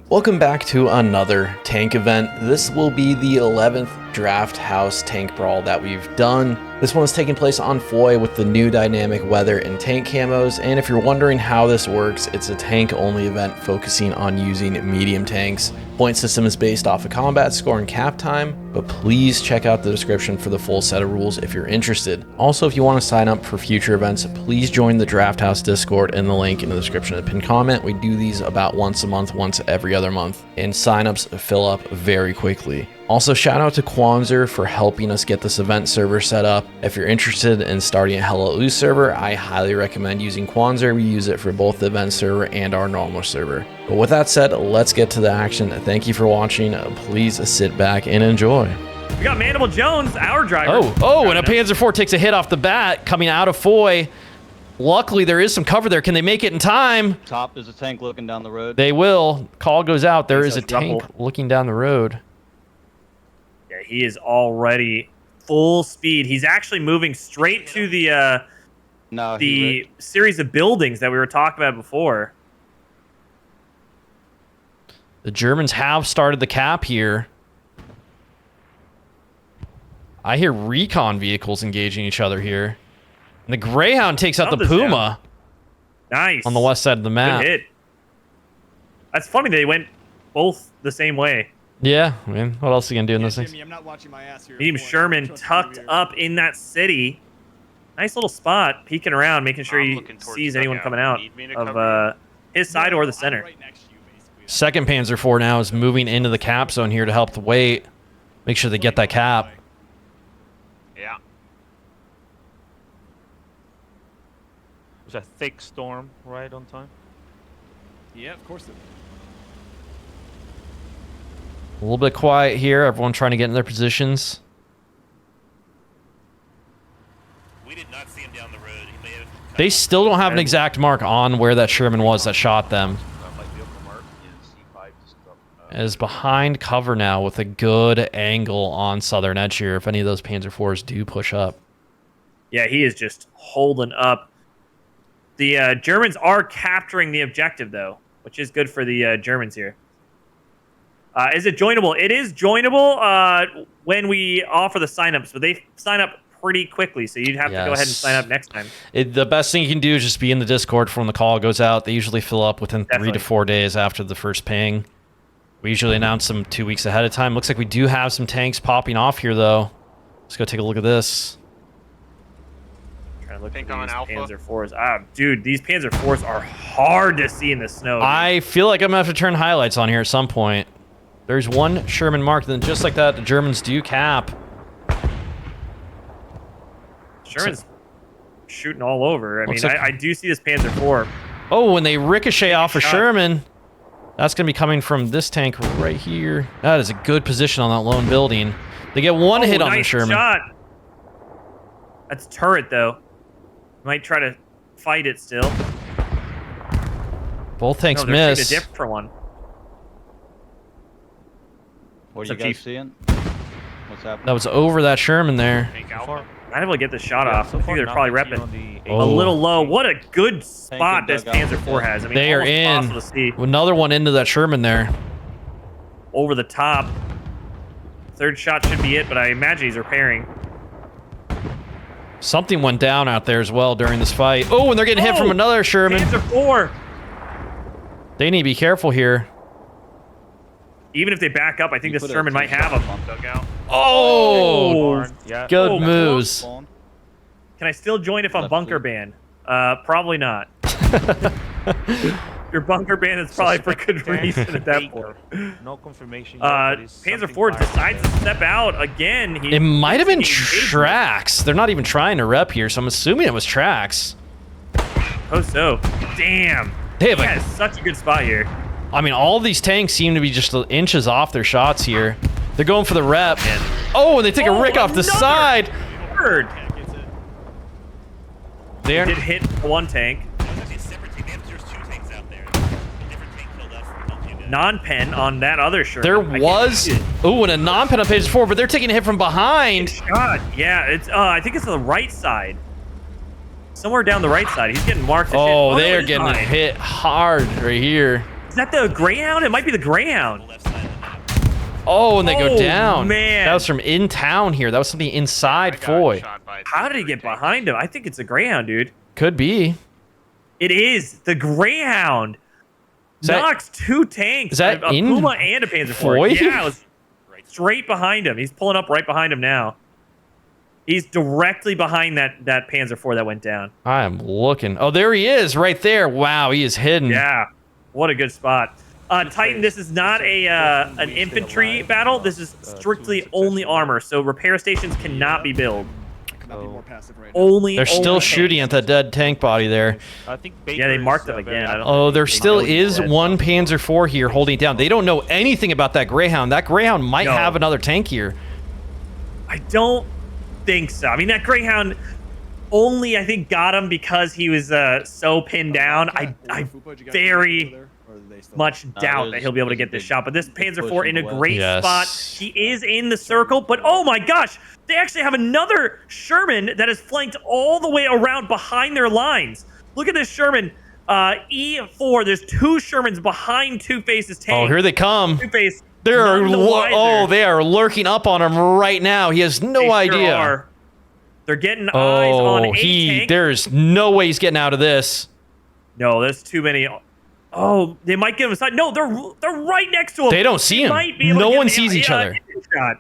Welcome back to another tank event. This will be the 11th draft house tank brawl that we've done. This one is taking place on Foy with the new dynamic weather and tank camos, and if you're wondering how this works, it's a tank only event focusing on using medium tanks. Point system is based off of combat score and cap time, but please check out the description for the full set of rules if you're interested. Also, if you want to sign up for future events, please join the Draft House Discord in the link in the description of the pinned comment. We do these about once a month, once every other month, and signups fill up very quickly. Also, shout out to Quanzer for helping us get this event server set up. If you're interested in starting a Hella Loose server, I highly recommend using Quanzer. We use it for both the event server and our normal server. But with that said, let's get to the action. Thank you for watching. Please sit back and enjoy. We got Mandible Jones, our driver. Oh, and a Panzer IV takes a hit off the bat coming out of Foy. Luckily, there is some cover there. Can they make it in time? Top, there's a tank looking down the road. They will. Call goes out. There is a tank looking down the road. Yeah, he is already full speed. He's actually moving straight to the series of buildings that we were talking about before. The Germans have started the cap here. I hear recon vehicles engaging each other here. And the Greyhound takes out the Puma. Nice. On the west side of the map. Good hit. That's funny they went both the same way. Yeah, I mean, what else are you going to do in this thing? I'm not watching my ass here. Team Sherman tucked up in that city. Nice little spot, peeking around, making sure he sees anyone coming out of his side or the center. Second Panzer IV now is moving into the cap zone here to help the weight. Make sure they get that cap. Yeah. It was a thick storm right on time. Yeah, of course. A little bit quiet here. Everyone trying to get in their positions. We did not see him down the road. He may have. They still don't have an exact mark on where that Sherman was that shot them. Is behind cover now with a good angle on southern edge here if any of those Panzer IVs do push up. Yeah, he is just holding up. The Germans are capturing the objective, though, which is good for the Germans here. Is it joinable? It is joinable when we offer the signups, but they sign up pretty quickly, so you'd have to go ahead and sign up next time. The best thing you can do is just be in the Discord for when the call goes out. They usually fill up within 3 to 4 days after the first ping. We usually announce them 2 weeks ahead of time. Looks like we do have some tanks popping off here, though. Let's go take a look at this. Trying to look at these Panzer IVs. Dude, these Panzer IVs are hard to see in the snow. Dude. I feel like I'm going to have to turn highlights on here at some point. There's one Sherman mark, then just like that, the Germans do cap. Sherman's shooting all over. I mean, like I do see this Panzer IV. Oh, when they ricochet off of Sherman, that's going to be coming from this tank right here. That is a good position on that lone building. They get one hit on the Sherman. Shot. That's turret, though. Might try to fight it still. Both tanks miss. A different one. What are you guys seeing? What's happening? That was over that Sherman there. Not able to get the shot off. I think they're probably repping a little low. What a good spot this Panzer IV has. I mean, they are in. Another one into that Sherman there. Over the top. Third shot should be it, but I imagine he's repairing. Something went down out there as well during this fight. Oh, and they're getting hit from another Sherman. Panzer IV. They need to be careful here. Even if they back up, I think this Sherman might have them. Oh, good moves. Can I still join if I'm bunker banned? Probably not. Your bunker ban is probably for good reason at that point. No confirmation. Panzer IV decides to step out again. It might have been Trax. They're not even trying to rep here, so I'm assuming it was Trax. Oh, so. Damn. He has such a good spot here. I mean, all these tanks seem to be just inches off their shots here. They're going for the rep. Oh, and they take a rick off the side. They did hit one tank. Non-pen on that other shirt. There was... Oh, and a non-pen on page 4, but they're taking a hit from behind. Shot. Yeah, it's. I think it's on the right side. Somewhere down the right side. He's getting marked. Oh, they are getting hit hard right here. Is that the Greyhound? It might be the Greyhound. Left side of the map. Oh, and they go down. Man. That was from in town here. That was something inside I got Foy. shot by How did he get behind him? I think it's a Greyhound, dude. Could be. It is the Greyhound. That- Knocks 2 tanks. is that a in Puma and a Panzer Foy? IV. Yeah, it was straight behind him. He's pulling up right behind him now. He's directly behind that Panzer IV that went down. I am looking. Oh, there he is, right there. Wow, he is hidden. Yeah, what a good spot. Titan, this is not a an infantry battle. This is strictly only armor, so repair stations cannot be built. I cannot be more passive right now. Only. They're still only shooting at that dead tank body there. I think Yeah, they marked them again. I don't Oh, there think they still know he's is dead. one Panzer IV here holding it down. They don't know anything about that Greyhound. That Greyhound might No. have another tank here. I don't think so. I mean, that Greyhound only, I think, got him because he was so pinned down. I very much doubt that he'll be able to get this shot. But this Panzer IV in a great Yes. spot. He is in the circle, but oh my gosh, they actually have another Sherman that is flanked all the way around behind their lines. Look at this Sherman. E4, there's 2 Shermans behind Two-Face's tank. Oh, here they come. Two-Face, They're none the wiser. they are lurking up on him right now. He has no They sure idea. are. They're getting eyes on Oh, a tank. there's no way he's getting out of this. No, there's too many. Oh, they might give him a side. No, they're right next to him. They don't see him. Might be able No to get one the- sees each other. Shot.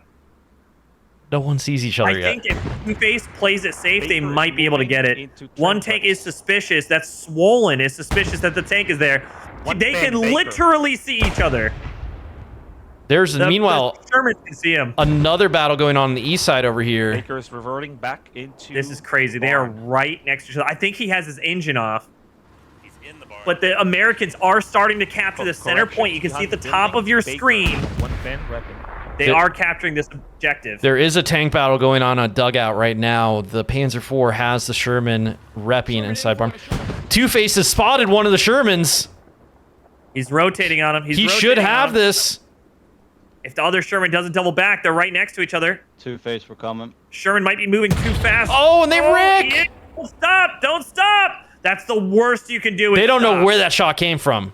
No one sees each other I yet. think if Two-Face plays it safe, they Baker might be able to moving get it. into One tank tank is suspicious. That's swollen. Is suspicious that the tank is there. One They man, can Baker. literally see each other. Meanwhile, the Sherman can see him. another battle going on the east side over here. Baker is reverting back into. This is crazy. They are right next to each other. I think he has his engine off. He's in the barn. But the Americans are starting to capture the center Correction. point. You can see at the Behind top building, of your Baker, screen. One man weapon. They are capturing this objective. There is a tank battle going on a dugout right now. The Panzer IV has the Sherman repping inside barn. Two-Face has spotted one of the Shermans. He's rotating on him. He should have this. If the other Sherman doesn't double back, they're right next to each other. Two-Face for coming. Sherman might be moving too fast. Oh, and they wreck! yeah. Don't stop! Don't stop! That's the worst you can do. They is don't know stop. where that shot came from.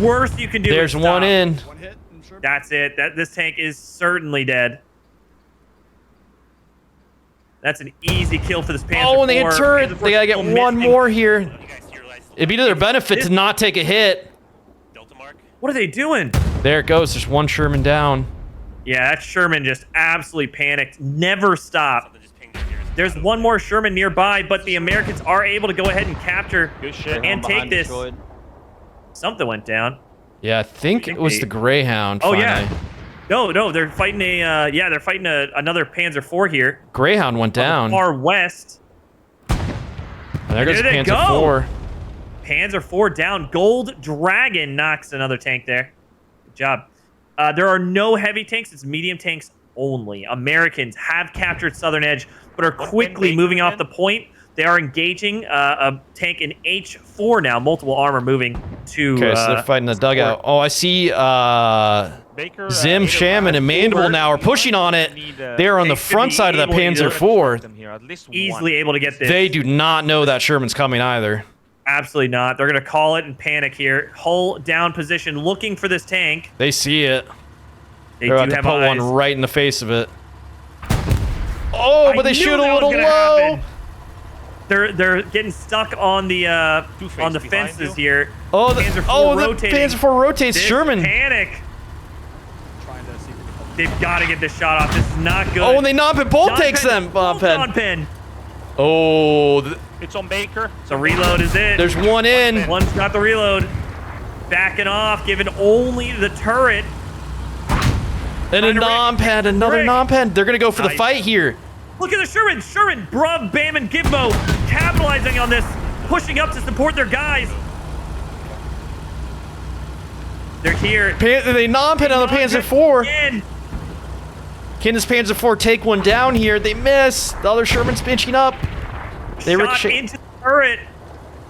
Worst you can do. There's is one stop. in. One hit. And sure. That's it. This tank is certainly dead. That's an easy kill for this Panzer Oh, and they IV. hit turret. Panzer IV They gotta get still one missing. more here. You guys see your lights? It'd be to their benefit to not take a hit. Delta mark. What are they doing? There it goes. There's one Sherman down. Yeah, that Sherman just absolutely panicked. Never stopped. Something just pinged up here. There's one more Sherman nearby, but the Americans are able to go ahead and capture Good shit. and take Behind this. destroyed. Something went down. Yeah, I think it was the Greyhound. Oh, finally. yeah. No, they're fighting they're fighting another Panzer IV here. Greyhound went down. Far west. And there goes There they Panzer go. IV. Panzer IV down. Gold Dragon knocks another tank there. Good job. There are no heavy tanks. It's medium tanks only. Americans have captured Southern Edge, but are quickly moving off the point. They are engaging a tank in H4 now. Multiple armor moving to. Okay, so they're fighting the dugout. Oh, I see Baker, Zim, Shaman, and Mandible now are pushing on it. They're on They the should front be side of that able to Panzer IV. Them here, at least easily able to get this. They do not know that Sherman's coming either. Absolutely not. They're going to call it and panic here. Hull down position, looking for this tank. They see it. They They're do about to have put eyes. one right in the face of it. Oh, but I they knew shoot a that was little gonna low. happen. They're getting stuck on the Two-Face on the behind fences you. here. Oh, Panzer IV the rotating. Panzer IV rotates. This Sherman. panic. Trying to see if we can help. They've got to get this shot off. This is not good. Oh, and they non-pen. Bolt Non-pen, takes them. full Pen. non-pen. Oh, It's on Baker. The reload is it. there's one in. One's got the reload. Backing off, giving only the turret. And a Trying to non-pen. Another Rick. non-pen. They're going to go for the Nice. fight here. Look at the Sherman. Sherman, Brub, Bam, and Gizmo capitalizing on this, pushing up to support their guys. They're here. They non-pen on the Panzer IV. Again. Can this Panzer IV take one down here? They miss. The other Sherman's pinching up. They Shot ricochet. into the turret.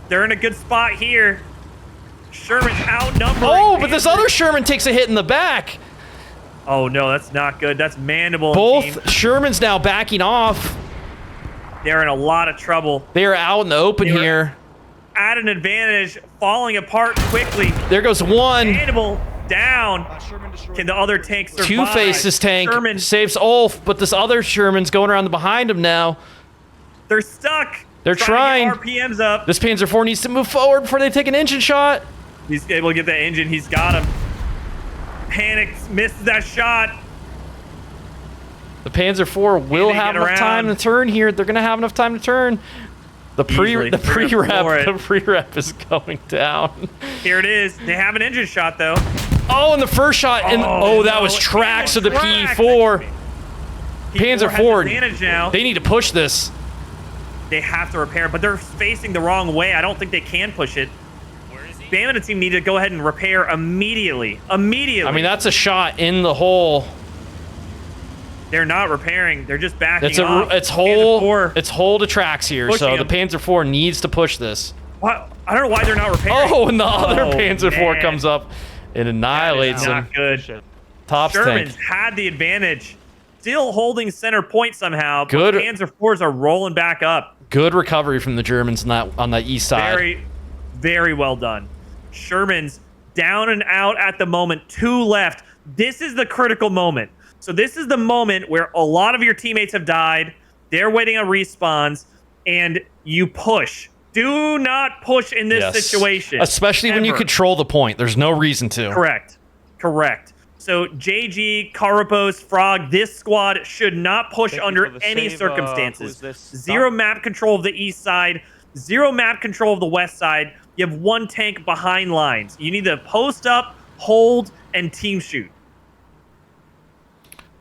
They're in a good spot here. Sherman's outnumbered. Oh, but this other Sherman takes a hit in the back. Oh no, that's not good. That's Mandible. and team. Both Shermans now backing off. They're in a lot of trouble. They are out in the open They were- here. at an advantage, falling apart quickly. There goes one. Hannibal down. Sherman destroyed. Can the other tank survive? Two-Face's tank Sherman, saves Ulf, but this other Sherman's going around behind him now. they're stuck. They're trying. To get RPMs up. This Panzer IV needs to move forward before they take an engine shot. He's able to get the engine. He's got him. Panics, misses that shot. The Panzer IV will they have get enough around? time to turn here. They're going to have enough time to turn. The Easily. They're gonna floor it. pre-rep is going down. Here it is. They have an engine shot though. Oh, and the first shot, and that was tracks of the P4. Panzer P4 IV. has advantage now. They need to push this. They have to repair, but they're facing the wrong way. I don't think they can push it. Where is he? Bam and the team need to go ahead and repair immediately. Immediately. I mean, that's a shot in the hole. They're not repairing. They're just backing It's off. it's Panzer whole IV. it's whole to tracks here. Pushing So him. the Panzer IV needs to push this. What? I don't know why they're not repairing. Oh, and the other Oh, Panzer IV man. comes up and annihilates him. Not good. Shit. Tops Sherman's tank. had the advantage. Still holding center point somehow. But Good. Panzer IVs are rolling back up. Good recovery from the Germans on that east side. Very, very well done. Sherman's down and out at the moment. 2 left. This is the critical moment. So this is the moment where a lot of your teammates have died. They're waiting on respawns, and you push. Do not push in this Yes. situation. Especially when you Ever. control the point. There's no reason to. Correct. So JG, Carapos, Frog, this squad should not push Thank you under for the any save, circumstances. who is this? Zero map control of the east side, 0 map control of the west side. You have 1 tank behind lines. You need to post up, hold, and team shoot.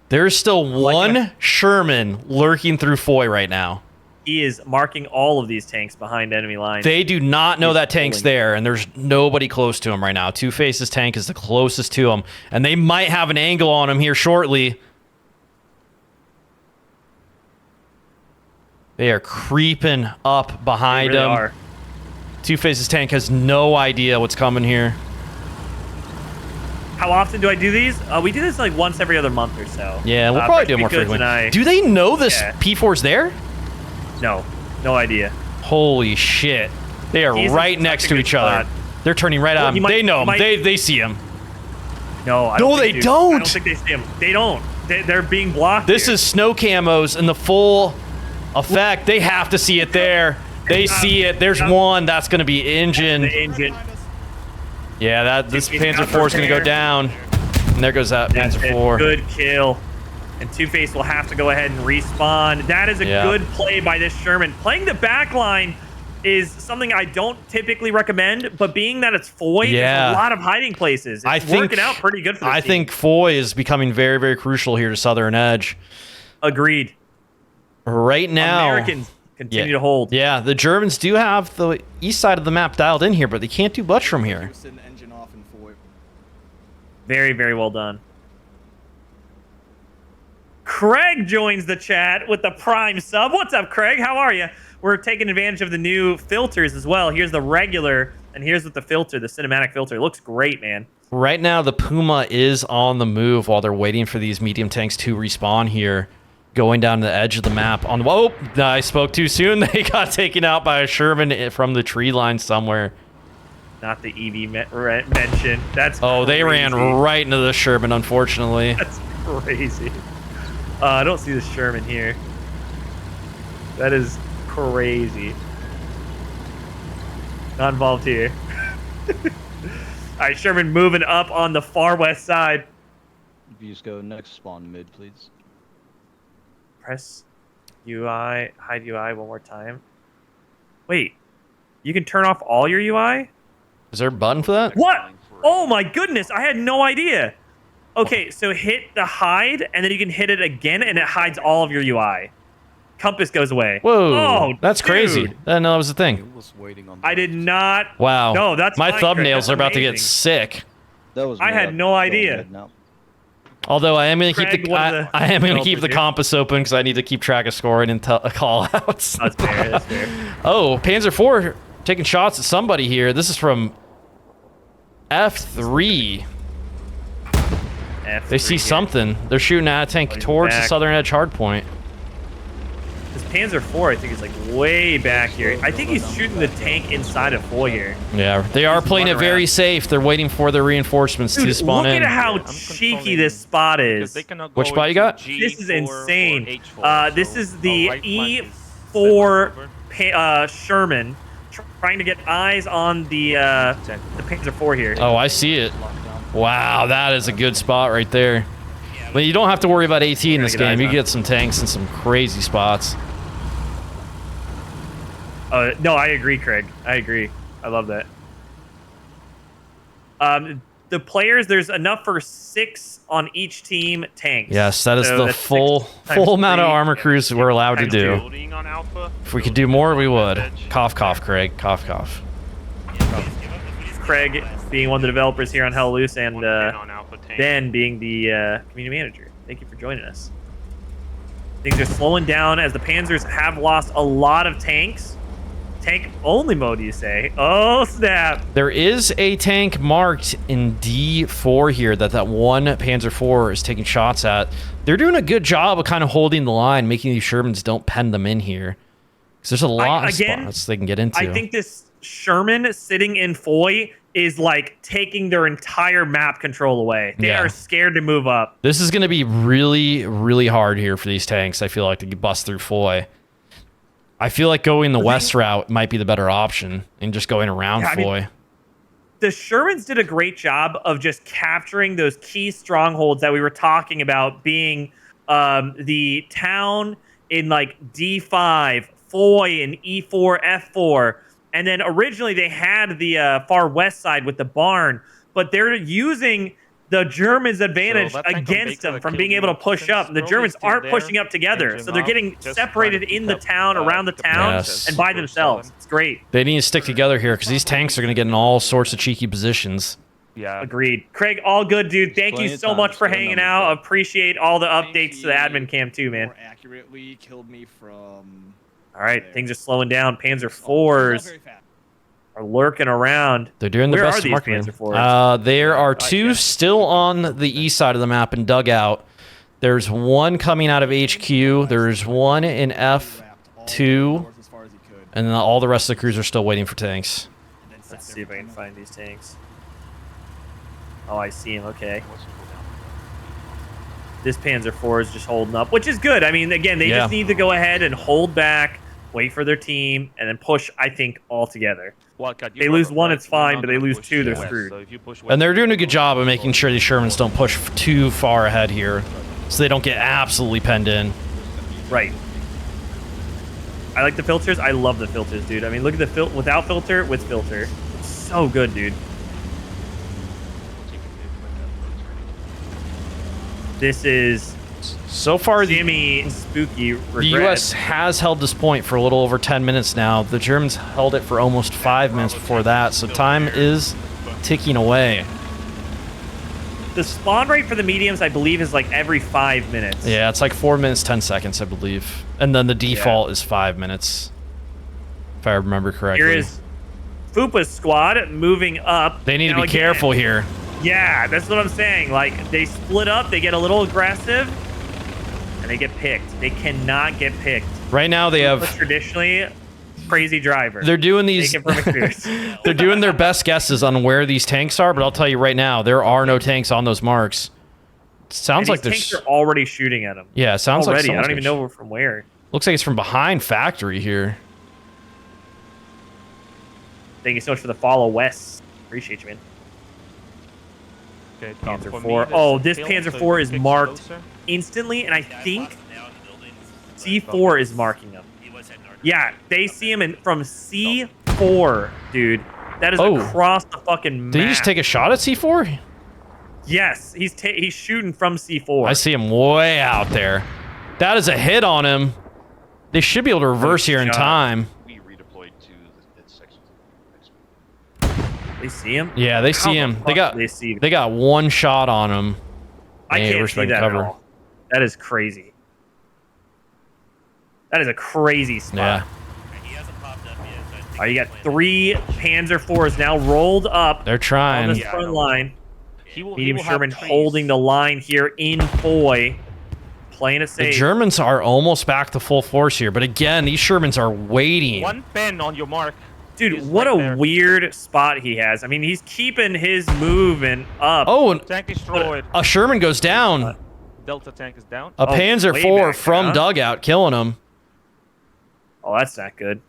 There's still one Sherman lurking through Foy right now. He is marking all of these tanks behind enemy lines. They do not know He's that tank's pulling. there, and there's nobody close to him right now. Two-Face's tank is the closest to him, and they might have an angle on him here shortly. They are creeping up behind They really him. are. Two-Face's tank has no idea what's coming here. How often do I do these? We do this like once every other month or so. Yeah, we'll probably Fresh do it more Goods and frequently. I- Do they know this Yeah. P4's there? No idea. Holy shit. They are He's in right such next a to good each other. spot. They're turning right Well, on he him. might- They know he him. might- They see him. No, I No, don't they think don't. I don't think they see him. They don't. They're being blocked. This here. is snow camos in the full effect. They have to see it there. They see it. There's one. That's going to be engine. the engine. Yeah, this Two-Face Panzer got IV is going to go prepared. down. And there goes that That's Panzer it. IV. Good kill. And Two-Face will have to go ahead and respawn. That is a Yeah. good play by this Sherman. Playing the back line is something I don't typically recommend, but being that it's Foy, Yeah. there's a lot of hiding places. It's I think working out pretty good for this I team. think Foy is becoming very, very crucial here to Southern Edge. Agreed. Right now, Americans continue to hold. Yeah, the Germans do have the east side of the map dialed in here, but they can't do much from here. Send the engine off and forward. Very, very well done. Craig joins the chat with the Prime sub. What's up, Craig? How are you? We're taking advantage of the new filters as well. Here's the regular, and here's with the filter, the cinematic filter. It looks great, man. Right now, the Puma is on the move while they're waiting for these medium tanks to respawn here. Going down the edge of the map. Oh, I spoke too soon. They got taken out by a Sherman from the tree line somewhere. Not the EV mention. That's Oh, they ran crazy. right into the Sherman, unfortunately. That's crazy. I don't see the Sherman here. That is crazy. Not involved here. All right, Sherman moving up on the far west side. If you just go next spawn mid, please. Press UI, hide UI one more time. Wait, you can turn off all your UI? Is there a button for that? What? Oh my goodness, I had no idea. Okay, so hit the hide, and then you can hit it again, and it hides all of your UI. Compass goes away. Whoa, Oh, that's crazy. dude. I didn't know that was a thing. I did not. Wow. No, that's my fine, Craig. thumbnails That's are about to get amazing. sick. That was I me. had I'm no going idea. mid now. Although I am going to keep Craig, the one of the I am going to keep the developers here. compass open because I need to keep track of scoring and call outs. That's fair. That's fair. Oh, Panzer IV taking shots at somebody here. This is from F3. They see F3 here. something. They're shooting at a tank Oh, he's towards the back. southern edge hardpoint. This Panzer IV, I think, is like way back here. I think he's shooting the tank inside of Foy here. Yeah, they are playing it very safe. They're waiting for their reinforcements to spawn look in. at how cheeky this spot is. Which spot you got? This is insane. This is the E4 Sherman trying to get eyes on the Panzer IV here. Oh, I see it. Wow, that is a good spot right there. But you don't have to worry about AT in this game. You get some tanks in some crazy spots. No, I agree, Craig. I agree. I love that. The players, there's enough for 6 on each team tanks. Yes, that is So the that's full amount of armor crews we're allowed to do. If we could do more, we would. Cough, cough, Craig. Cough, cough. Craig being one of the developers here on Hell Loose, and Ben being the community manager. Thank you for joining us. Things are slowing down as the Panzers have lost a lot of tanks. Tank only mode, you say? Oh, snap. There is a tank marked in D4 here that one Panzer IV is taking shots at. They're doing a good job of kind of holding the line, making these Shermans don't pen them in here. Because there's a lot of spots they can get into. I think this Sherman sitting in Foy is like taking their entire map control away. They are scared to move up. This is going to be really, really hard here for these tanks, I feel like, to bust through Foy. I feel like going the west route might be the better option and just going around Foy. Mean, the Shermans did a great job of just capturing those key strongholds that we were talking about, being the town in like D5, Foy, and E4, F4. And then originally they had the far west side with the barn, but they're using the Germans' advantage against them from being able to push up. And the Germans aren't pushing up together, so they're getting separated in the town, around the town, and by themselves. It's great. They need to stick together here because these tanks are going to get in all sorts of cheeky positions. Yeah. Agreed. Craig, all good, dude. Thank you so much for hanging out. Appreciate all the updates to the admin cam too, man. More accurately killed me from... All right, things are slowing down. Panzer IVs are lurking around. They're doing the best marking. There are 2 still on the east side of the map in dugout. There's 1 coming out of HQ. There's 1 in F2, and then all the rest of the crews are still waiting for tanks. Let's see if I can find these tanks. Oh, I see him. Okay. This Panzer IV is just holding up, which is good. I mean, again, they just need to go ahead and hold back, wait for their team, and then push, I think, all together. They lose 1, it's fine, but they lose 2, they're screwed. And they're doing a good job of making sure these Shermans don't push too far ahead here, so they don't get absolutely penned in. Right. I like the filters. I love the filters, dude. I mean, look at the without filter, with filter. It's so good, dude. This is so far Jimmy Spooky Regret. The U.S. has held this point for a little over 10 minutes now. The Germans held it for almost 5 minutes before that, so time is ticking away. The spawn rate for the mediums, I believe, is like every 5 minutes. Yeah, it's like 4 minutes, 10 seconds, I believe. And then the default is 5 minutes, if I remember correctly. Here is Fupa's squad moving up. They need to be careful here. Yeah, that's what I'm saying. Like, they split up, they get a little aggressive, and they get picked. They cannot get picked. Right now they have traditionally crazy driver. They're doing these they're doing their best guesses on where these tanks are, but I'll tell you right now, there are no tanks on those marks. Sounds like tanks are already shooting at them. Yeah, it sounds already. like I don't even know from where. Looks like it's from behind factory here. Thank you so much for the follow, Wes. Appreciate you, man. Okay, Panzer IV. Oh, this Panzer IV is marked instantly, and I think C4 is marking him. Yeah, they see him from C4, dude. That is across the fucking map. Did he just take a shot at C4? Yes, he's shooting from C4. I see him way out there. That is a hit on him. They should be able to reverse here in time. We redeployed to the section. They see him? Yeah, they see him. They got 1 shot on him. I can't see that at all. That is crazy. That is a crazy spot. Yeah. All right, you got 3 Panzer IVs now rolled up. They're trying. On this front line. Medium Sherman holding the line here in Foy. playing it The safe. Germans are almost back to full force here, but again, these Shermans are waiting. One pen on your mark. Dude, He's what right a there. weird spot he has. I mean, he's keeping his moving up. Oh, and Tank destroyed. a Sherman goes down. Delta tank is down. A Panzer way IV back, from huh? dugout, killing him. Oh, that's not good.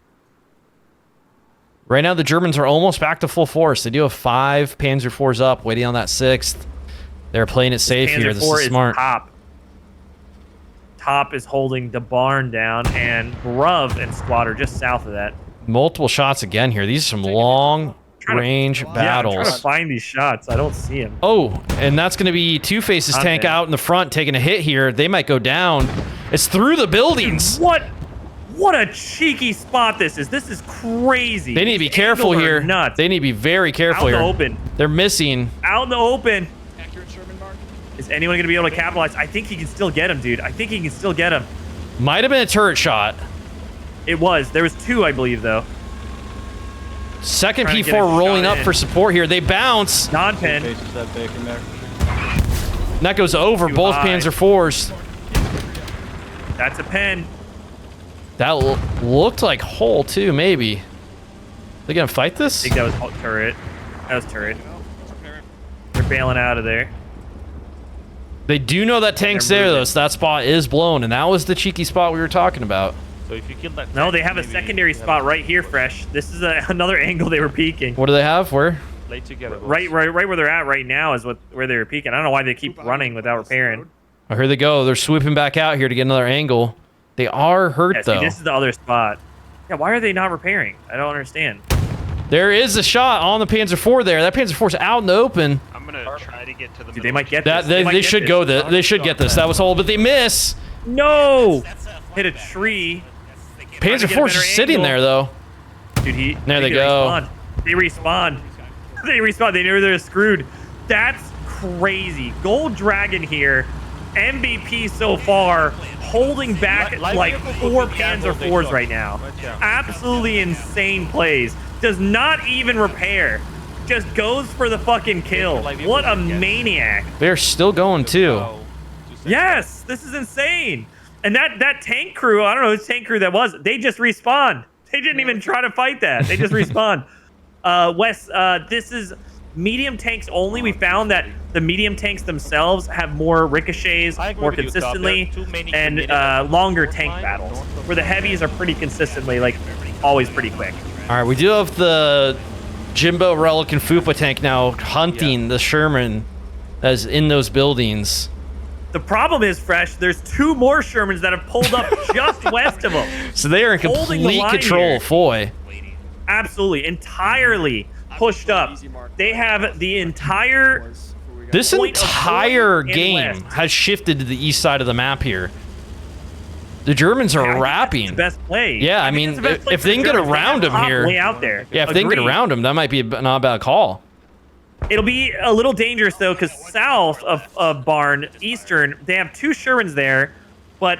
Right now, the Germans are almost back to full force. They do have 5 Panzer IVs up, waiting on that 6th. They're playing it safe Panzer here. This IV is smart. top. Top is holding the barn down, and Bruv and Squad are just south of that. Multiple shots again here. These are some long-range Yeah, I'm trying battles. to find these shots. I don't see them. Oh, and that's going to be Two Faces Not tank bad. out in the front, taking a hit here. They might go down. It's through the buildings. What a cheeky spot this is. This is crazy. They need to be These careful angles are here. Nuts. They need to be very careful Out in here. the open. They're missing. Out in the open. Accurate Sherman mark. Is anyone going to be able to capitalize? I think he can still get him, dude. I think he can still get him. Might have been a turret shot. It was. There was 2, I believe, though. Second Trying to get P4 a rolling shot up in. for support here. They bounce. Non-pen. Faces that bacon there. And that goes over Too both high. Panzer IVs. That's a pen. That looked like Hull too, maybe. They gonna fight I this? think that was turret. That was turret. They're bailing out of there. They do know that tank's They're there though, moving. so that spot is blown, and that was the cheeky spot we were talking about. So if you kill that. No, tank, they have a maybe secondary you have spot right here, Fresh. This is another angle they were peeking. What do they have? Where? Play together. boys. Right where they're at right now is where they were peeking. I don't know why they keep running without repairing. Oh, here they go. They're swooping back out here to get another angle. They are hurt Yeah, see, though. this is the other spot. Yeah, why are they not repairing? I don't understand. There is a shot on the Panzer IV there. That Panzer IV's out in the open. I'm gonna try to get to the Dude, they might get this. That might they get should this. go. They should get this. That was Hull, but they miss. No! Hit a tree. Panzer to get a IV's better just sitting angle. there though. Dude, There they they go. respawn. They respawn. They respawn. They knew they're screwed. That's crazy. Gold Dragon here. MVP so far, holding back Light like vehicle 4 could be Panzer gambled, they IVs shot. right now. Right down. Absolutely insane plays. Does not even repair. Just goes for the fucking kill. Light vehicle What a could get. maniac. They're still going too. Oh, 2 seconds. Yes, this is insane. And that tank crew, I don't know whose tank crew that was, they just respawned. They didn't even try to fight that. They just respawned. Wes, this is medium tanks only. We found that the medium tanks themselves have more ricochets I agree more with you, Tom. consistently There are too many and committed longer north tank line, battles, north of where the heavies are pretty consistently, like, always pretty quick. All right, we do have the Jimbo Relic and Fupa tank now hunting the Sherman as in those buildings. The problem is, Fresh, there's 2 more Shermans that have pulled up just west of them. So they are in Holding the complete line control here. of Foy. Absolutely, entirely pushed up. They have the entire This point of entire north and game west. has shifted to the east side of the map here. The Germans are I think that's rapping. the best play. Yeah, I think mean, that's the best play if for they the can get Germans. around They have them Hop here- way out there. Yeah, if they can get Agreed. around them, that might be not a bad call. It'll be a little dangerous though, because south of Barn, eastern, they have 2 Shermans there, but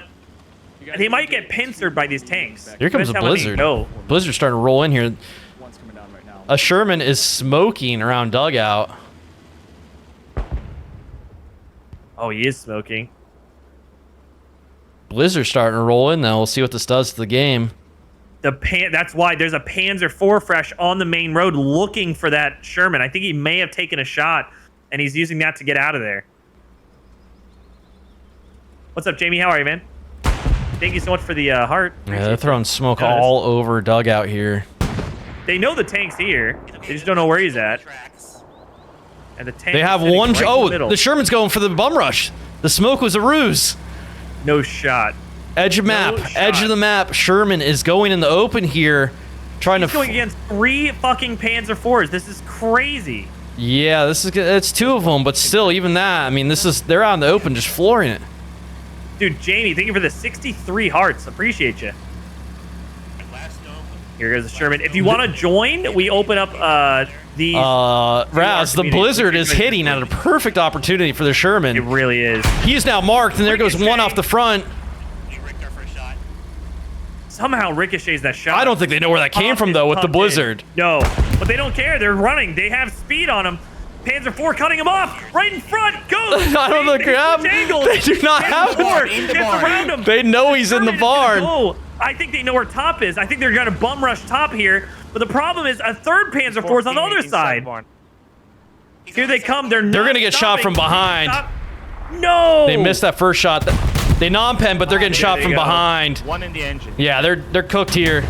they might get pincered by these tanks. Here comes a Depends how many blizzard. go. Blizzard's starting to roll in here. One's coming down right now. A Sherman is smoking around dugout. Oh, he is smoking. Blizzard's starting to roll in now. We'll see what this does to the game. That's why there's a Panzer IV Fresh on the main road looking for that Sherman. I think he may have taken a shot, and he's using that to get out of there. What's up, Jamie? How are you, man? Thank you so much for the heart. Yeah, they're throwing smoke Yes. all over dugout here. They know the tank's here. They just don't know where he's at. And the tank They is have sitting one. right in Oh, the middle. the Sherman's going for the bum rush. The smoke was a ruse. No shot. Edge of map. No Edge shot. of the map. Sherman is going in the open here, trying He's to. going against 3 fucking Panzer IVs. This is crazy. Yeah, this is. It's 2 of them, but still, even that. I mean, this is. They're out in the open, just flooring it. Dude, Jamie, thank you for the 63 hearts. Appreciate you. Here goes the Sherman. If you want to join, we open up these. Raz, the community. Blizzard is hitting at a perfect opportunity for the It Sherman. really is. He is now marked, and there goes one off the front. Somehow ricochets that shot. I don't think they know where that came from, though, with the Pumped in. Blizzard. No, but they don't care. They're running. They have speed on them. Panzer IV cutting him off right in front. Goes. Not on the grab. They do not have Gets around him. They know he's in the barn. Go. I think they know where top is. I think they're going to bum rush top here. But the problem is a third Panzer IV is on the other side. Here they come. They're going to get shot from behind. No. They missed that first shot. They non-pen, but they're getting shot from behind. One in the engine. Yeah, they're cooked here.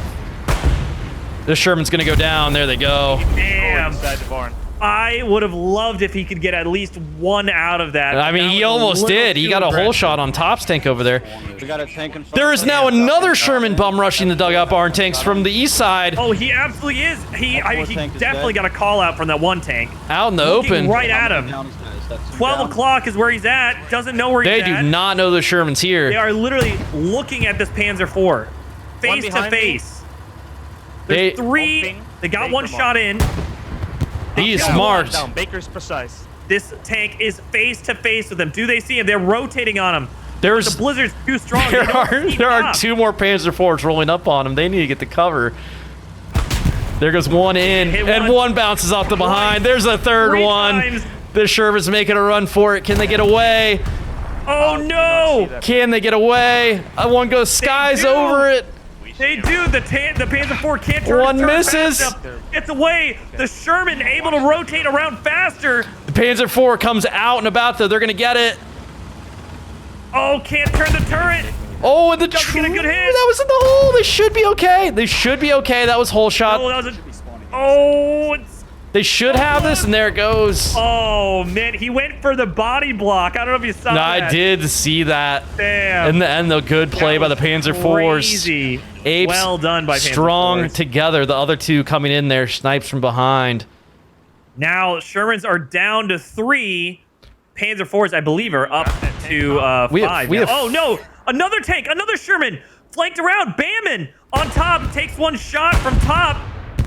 This Sherman's going to go down. There they go. Damn. Inside the barn. I would have loved if he could get at least one out of that. I mean, he almost did. He got a whole shot on Top's tank over there. We got a tank in front. There is now another Sherman bum rushing the dugout barn tanks from the east side. Oh, he absolutely is. He definitely got a call out from that one tank. Out in the Looking open. right at him. 12 o'clock is where he's at. Doesn't know where he's They at. do not know the Sherman's here. They are literally looking at this Panzer IV. Face to behind face. There's three. Hoping They got Baker one mark. shot in. He's Yeah. smart. Down. Baker's precise. This tank is face to face with them. Do they see him? They're rotating on him. There's The blizzard's too strong. They there don't see are top. two more Panzer IVs rolling up on him. They need to get the cover. There goes one in, Hit and one. one bounces off the behind. There's a third Three one. times. The Sherman's making a run for it. Can they get away? Oh no! Can they get away? One goes skies do. over it. They do. The Panzer IV can't turn. One turn misses. fast enough. Gets away. The Sherman able to rotate around faster. The Panzer IV comes out and about there. They're gonna get it. Oh, can't turn the turret. Oh, and the Doesn't get a good hit. that was in the hole. They should be okay. They should be okay. That was hole shot. Oh, that was a. Oh, They should have this, and there it goes. oh man, he went for the body block. I don't know if you saw No, that. I did see that. Damn. In the end, the good play by the Panzer IVs. Crazy. Apes well done by Panzer strong IVs. together. The other two coming in there, snipes from behind. Now Shermans are down to 3. Panzer IVs, I believe, are up to We have- 5. we now. have- Oh no! Another tank, another Sherman, flanked around. Bamman on top takes one shot from top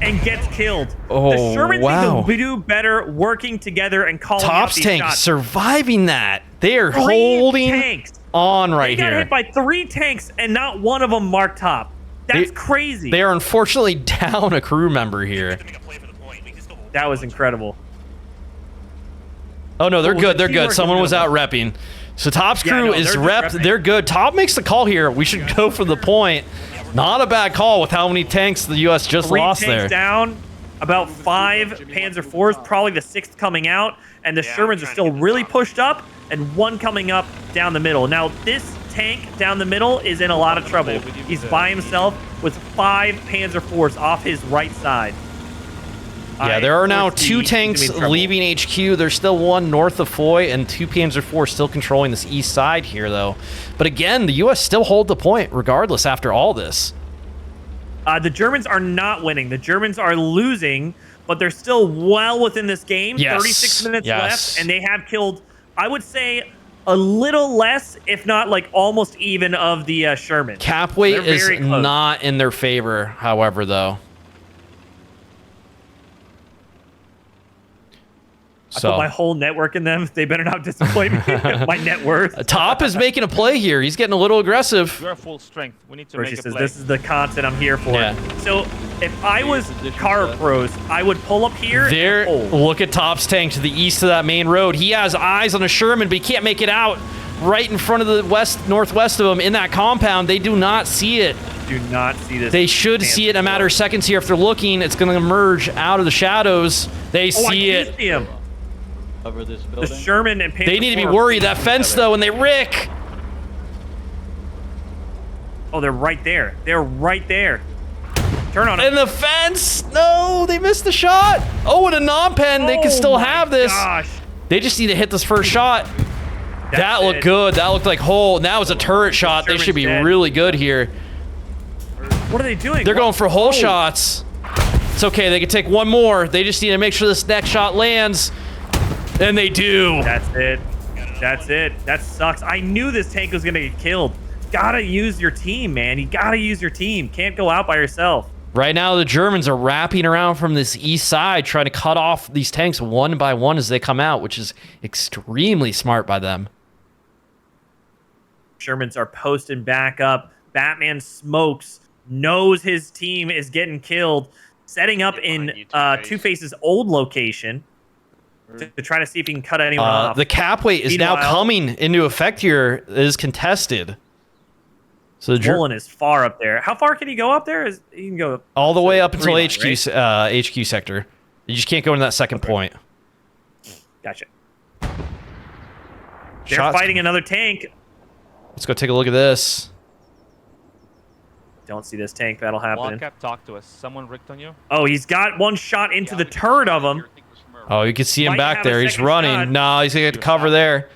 and gets killed. Oh, the Shermans wow. need to do better working together and calling out Top's these tank shots. surviving that. They are 3 holding tanks. on They right got here. hit by 3 tanks and not one of them marked top. That's They- crazy. They are unfortunately down a crew member here. To make a play for the point. We can still hold That was incredible. Oh no, they're Oh, good. the They're good. teamwork Someone is was out minimal. repping. So Top's Yeah, crew no, is they're just repped. repping. They're good. Top makes the call here. We should go for the point. Not a bad call with how many tanks the U.S. just 3 lost tanks there. down, about 5 Panzer IVs, probably the 6th coming out, and the Yeah, I'm Shermans are trying to still get this really off. pushed up, and one coming up down the middle. Now, this tank down the middle is in a lot of trouble. He's by himself with 5 Panzer IVs off his right side. Yeah, I there are now foresee 2 he's gonna tanks be in trouble. leaving HQ. There's still one north of Foy and 2 Panzer IV still controlling this east side here, though. But again, the U.S. still hold the point regardless after all this. The Germans are not winning. The Germans are losing, but they're still well within this game. Yes, 36 minutes yes. left, and they have killed, I would say, a little less, if not like almost even, of the Sherman. Cap weight They're is very close. not in their favor, however, though. I put my whole network in them. They better not disappoint me. My net worth. Top is making a play here. He's getting a little aggressive. We are full strength. We need to Hershey make a says, play. this is the content I'm here for. Yeah. So if I was car pros, I would pull up here There, and hold. look at Top's tank to the east of that main road. He has eyes on a Sherman, but he can't make it out. Right in front of the northwest of him in that compound. They do not see it. Do not see this. They should see it in a matter of seconds here. If they're looking, it's going to emerge out of the shadows. They Oh, I see do it. see him. Cover this The building. Sherman and Panzer They need to be IV. worried. That fence, though, and they rick. Oh, they're right there. They're right there. Turn on him. And the fence. No, they missed the shot. Oh, and a non-pen. They can still have this. Gosh. They just need to hit this first shot. That That's looked it. good. That looked like hole. And that was a turret shot. They Sherman's should be dead. really good here. What are they doing? They're going for hole Oh. shots. It's okay. They can take one more. They just need to make sure this next shot lands. And they do. That's it. That's it. That sucks. I knew this tank was going to get killed. Gotta use your team, man. You gotta use your team. Can't go out by yourself. Right now, the Germans are wrapping around from this east side, trying to cut off these tanks one by one as they come out, which is extremely smart by them. Shermans are posting back up. Batman smokes, knows his team is getting killed, setting up in Two-Face's old location. to try to see if he can cut anyone off. The cap weight is now Meanwhile- coming into effect here. It is contested. So the Swollen is far up there. How far can he go up there? He can go all the way up until line, HQ right? HQ sector. You just can't go into that second point. Gotcha. They're Shots- fighting another tank. Let's go take a look at this. Don't see this tank battle happening. Wildcat, talk to us. Someone rigged on you? Oh, he's got one shot into the turret of him. Oh, you can see him Might back have a there. He's second running. shot. No, he's gonna get cover there.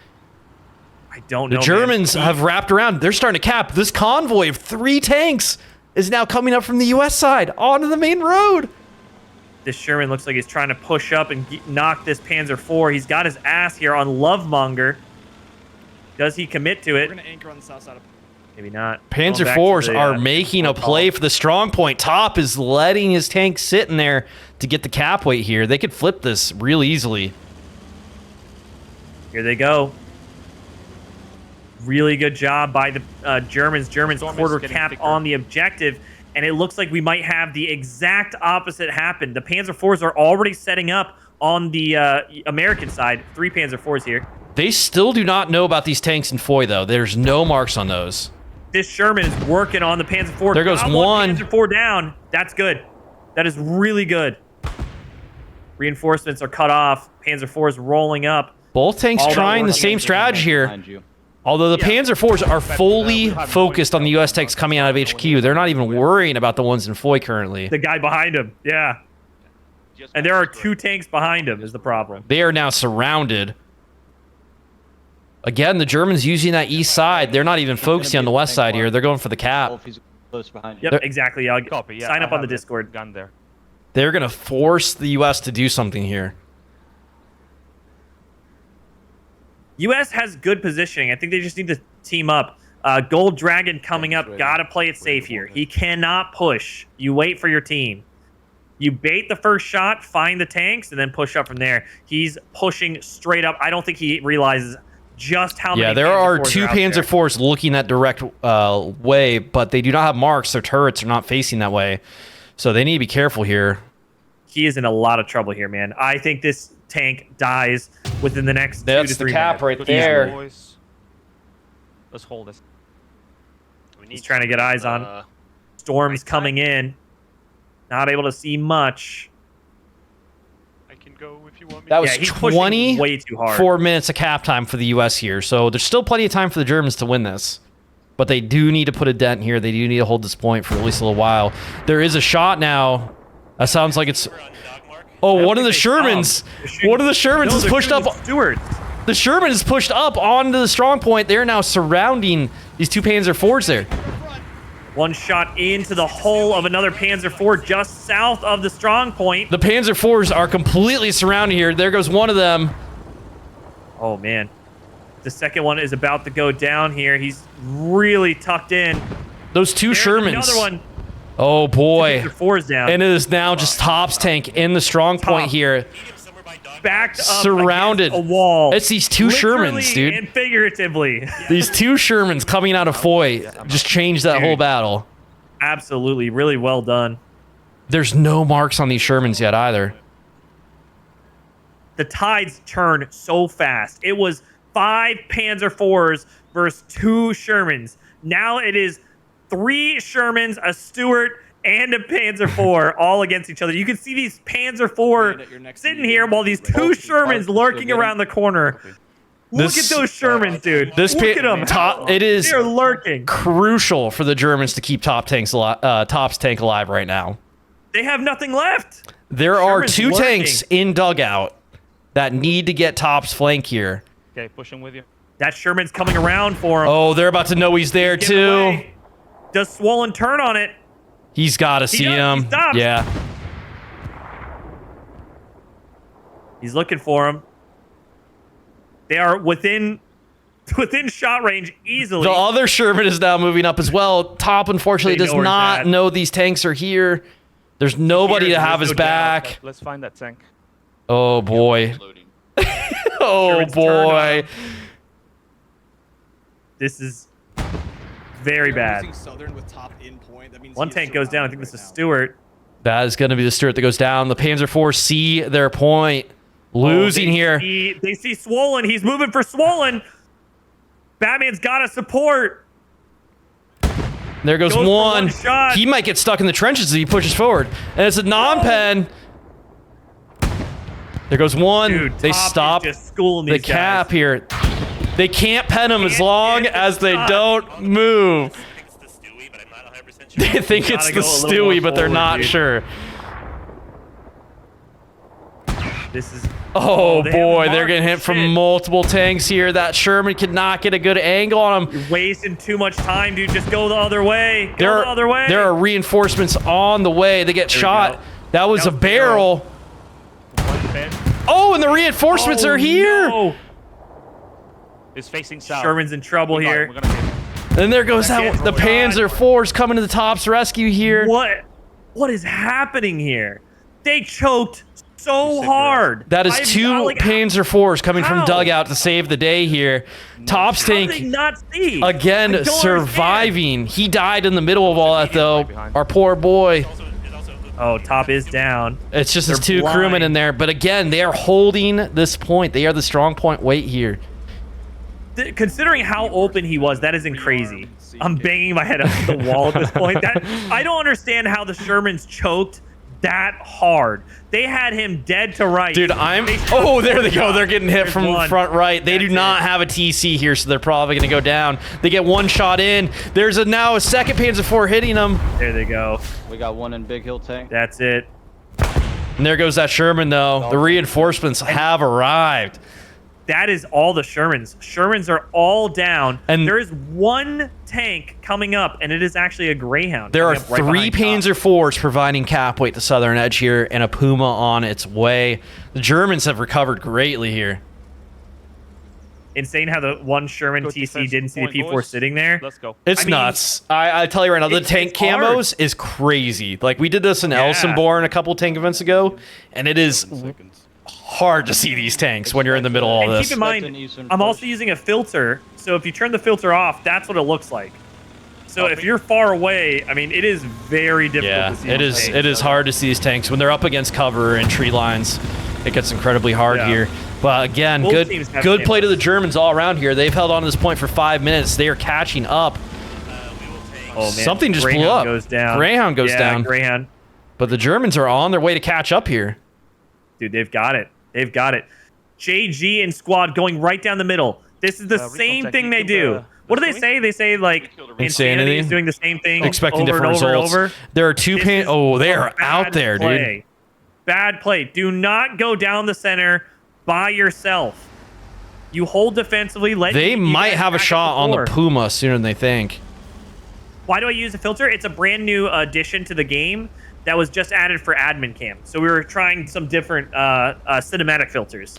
I don't know. The Germans have wrapped around. They're starting to cap. This convoy of 3 tanks is now coming up from the U.S. side onto the main road. This Sherman looks like he's trying to push up and knock this Panzer IV. He's got his ass here on Lovemonger. Does he commit to We're it? gonna anchor on the south side of. Maybe not. Panzer Going back to IVs the, are making a play for the strong point. Top is letting his tank sit in there to get the cap weight here. They could flip this real easily. Here they go. Really good job by the Germans. Germans Storm is quarter getting cap thicker. on the objective, and it looks like we might have the exact opposite happen. The Panzer IVs are already setting up on the American side. 3 Panzer IVs here. They still do not know about these tanks in Foy, though. There's no marks on those. This Sherman is working on the Panzer IV. There goes Got one. Panzer IV down. That's good. That is really good. Reinforcements are cut off. Panzer IV is rolling up. Both tanks All that trying the working same strategy here. Behind you. Although the Yeah. Panzer IVs are fully focused on the U.S. tanks coming out of HQ. They're not even worrying about the ones in Foy currently. The guy behind him. Yeah. And there are 2 tanks behind him is the problem. They are now surrounded. Again, the Germans using that east side. They're not even focusing on the west side here. They're going for the Oh, cap. if he's close behind you. Yep, exactly. I'll Copy. Yeah, sign I up on the have the Discord. gun there. They're going to force the U.S. to do something here. U.S. has good positioning. I think they just need to team up. Gold Dragon coming up. Got to play it safe here. He cannot push. You wait for your team. You bait the first shot, find the tanks, and then push up from there. He's pushing straight up. I don't think he realizes just how many. Yeah, there Panzer are IVs 2 out Panzer there. IVs looking that direct way, but they do not have marks. Their turrets are not facing that way. So they need to be careful here. He is in a lot of trouble here, man. I think this tank dies within the next 2 That's to the 3 cap minutes. right Good there. job, boys. Let's hold this. He's trying to get eyes on. Storm's coming in. Not able to see much. I can go if you want me. That was Yeah, he's pushing 24 way too hard. minutes of cap time for the U.S. here. So there's still plenty of time for the Germans to win this. But they do need to put a dent here. They do need to hold this point for at least a little while. There is a shot now. That sounds like it's... We're on dog mark. Oh, I one of think the they Shermans. stopped. One of the Shermans No, is they're pushed shooting up. the Stewards. The Sherman is pushed up onto the strong point. They're now surrounding these 2 Panzer IVs there. One shot into the hull of another Panzer IV just south of the strong point. The Panzer IVs are completely surrounded here. There goes one of them. Oh, man. The second one is about to go down here. He's really tucked in. Those 2 There's Shermans. another one. Oh, boy. Panzer IV's down. And it is now just Top's tank in the strong point Top. here. Need him somewhere by dog. Backed up Surrounded. against a wall. It's these 2 Literally Shermans, dude. and figuratively. These 2 Shermans coming out of Foy just changed that whole Dude. battle. Absolutely. Really well done. There's no marks on these Shermans yet either. The tides turn so fast. It was 5 Panzer IVs versus 2 Shermans. Now it is 3 Shermans, a Stuart, and a Panzer IV all against each other. You can see these Panzer IV sitting here while these 2 Shermans lurking around the corner. Look This- at those Shermans, dude. This Look at them. it is They're lurking. crucial for the Germans to keep Top's tank alive right now. They have nothing left. There are Sherman's 2 lurking. tanks in dugout that need to get Top's flank here. Okay, pushing with you. That Sherman's coming around for him. Oh, they're about to know he's there Get too. away. Does Swollen turn on it? He's got to see does, he him. stops. Yeah. He's looking for him. They are within shot range easily. The other Sherman is now moving up as well. Top, unfortunately, They does know where he's not at. know these tanks are here. There's nobody Here, to have there's his no doubt. back. Let's find that tank. Oh, boy. Loading. Oh, Sherman's turned on boy. him. This is very bad. Using Southern with top in point. That means One he is tank goes down. I think surrounded this is right now. Stewart. That is going to be the Stuart that goes down. The Panzer IV see their point. Losing here. They see Swollen. He's moving for Swollen. Batman's got to support. There goes Goes for one. one shot. He might get stuck in the trenches as he pushes forward. And it's a non-pen. There goes one. Dude, They Top is stop just schooling the these cap guys. here. They can't pen him as Can't long get the as they shot. don't move. I think it's the Stewie, but I'm not 100% sure. They think it's Gotta the go a little more Stewie, but they're forward, not dude. sure. This is. Oh they have boy, the they're mark. getting hit from Shit. multiple tanks here. That Sherman cannot get a good angle on him. You're wasting too much time, dude. Just go the other way. Go the other way. There are reinforcements on the way. They get There we shot. go. That was That a was the barrel. One pen Oh, and the reinforcements Oh, are here. no. is facing south. Sherman's in trouble We got it. here. We're gonna hit him. And there goes that That's one. The it. Panzer IV's coming to the top's rescue here. What is happening here? They choked so said hard. That is I'm two not, like, Panzer IVs coming from How? dugout to save the day here. Top's How did they tank not see? again I don't surviving. He died in the middle of all that though. behind. Our poor boy. It's also understand. Oh, Top is down. It's just his They're two crewmen blind. in there. But again, they are holding this point. They are the strong point weight here. Considering how open he was, that isn't crazy. I'm banging my head up the wall at this point. I don't understand how the Shermans choked that hard. They had him dead to right. Dude, oh, there they go. They're getting hit There's from one. front right. They do That's not it. have a TC here, so they're probably going to go down. They get one shot in. There's now a second Panzer IV hitting them. There they go. We got one in Big Hill tank. That's it. And there goes that Sherman, though. The reinforcements have arrived. That is all the Shermans. Shermans are all down. And there is one tank coming up, and it is actually a Greyhound. There are coming up right three behind Top. Panzer IVs providing cap weight to Southern Edge here, and a Puma on its way. The Germans have recovered greatly here. Insane how the one Sherman Good TC defensive didn't see the point, P4 boys. sitting there. Let's go. It's I mean, nuts. I tell you right now, the tank it's hard. camos is crazy. Like, we did this in Yeah. Elsenborn a couple tank events ago, and it is hard to see these tanks when you're in the middle of all And this. keep in mind, Expect an Eastern I'm push. also using a filter, so if you turn the filter off, that's what it looks like. So if you're far away, I mean, it is very difficult Yeah, to see. it these is. tanks. It is hard to see these tanks when they're up against cover and tree lines. It gets incredibly hard Yeah. here. But again, Both teams have good play to the camos. Germans all around here. They've held on to this point for 5 minutes. They are catching up. Oh, man. Something just Greyhound blew up. Goes down. Greyhound goes Yeah, down. Greyhound. But the Germans are on their way to catch up here. Dude, they've got it. They've got it. JG and squad going right down the middle. This is the Recon same tech, thing you they killed do. the What do they Stewie? say? They say, like, Insanity. Insanity is doing the same thing Expecting over different and over results. and over. There are two This pan. is Oh, they a are out bad there, dude. play. Bad play. Do not go down the center by yourself. You hold defensively. They you might guys have a back up shot the on the floor. Puma sooner than they think. Why do I use a filter? It's a brand new addition to the game that was just added for admin cam. So we were trying some different cinematic filters.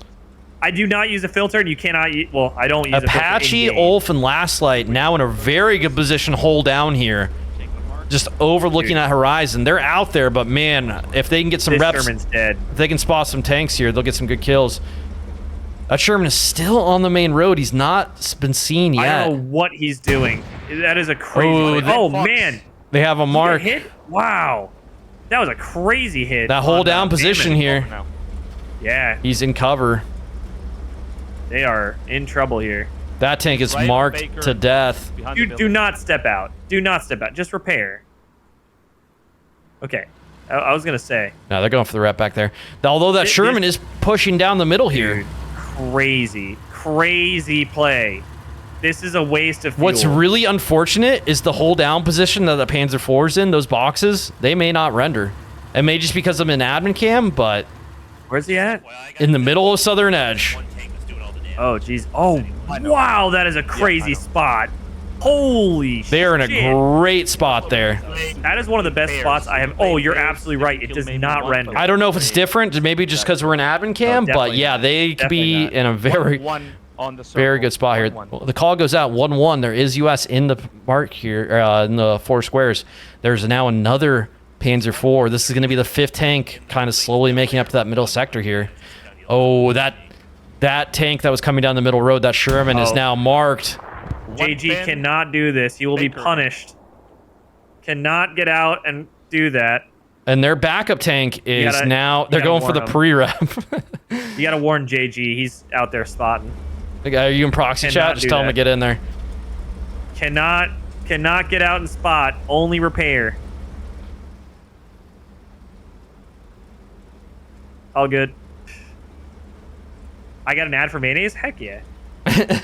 I do not use a filter, and you cannot use... Well, I don't use a filter Apache, in-game. Ulf, and Last Light now in a very good position to hold down here. Just overlooking Dude. that horizon. They're out there, but man, if they can get some This reps, Sherman's dead. if they can spot some tanks here, they'll get some good kills. That Sherman is still on the main road. He's not been seen yet. I don't know what he's doing. That is a crazy... Oh, play. Oh, Fox. man. They have a mark. Hit? Wow. That was a crazy hit. That hold on, down position Damon. here. Now. Yeah, He's in cover. they are in trouble here. That tank is Right on marked Baker. to death. Behind the Do building. not step out. Do not step out. Just repair. Okay. I was going to say. No, they're going for the rep back there. Although that This- Sherman is pushing down the middle here. Dude, crazy play. This is a waste of fuel. What's really unfortunate is the hold down position that the Panzer IV's in, those boxes, they may not render. It may just because I'm in admin cam, but Where's he at? in the middle of Southern Edge. Oh, jeez. Oh, wow. That is a crazy spot. Holy shit. They're in a great spot there. That is one of the best spots I have. Oh, you're absolutely right. It does not render. I don't know if it's different, maybe just because we're in admin cam, but definitely yeah, not. they could be Definitely in a very, One on the circle. very good spot here. 1-1. The call goes out 1-1. There is US in the mark here, in the four squares. There's now another Panzer IV. This is going to be the fifth tank, kind of slowly making up to that middle sector here. Oh, that tank that was coming down the middle road, that Sherman, is Oh. now marked. JG pen. cannot do this. He will be Baker. punished. Cannot get out and do that. And their backup tank is gotta- now... you They're gotta going for the warn 'em. pre-rep. You gotta warn JG. He's out there spotting. Are you in proxy Cannot chat? Just do tell him to that. get in there. Cannot get out and spot. Only repair. All good. I got an ad for mayonnaise? Heck yeah.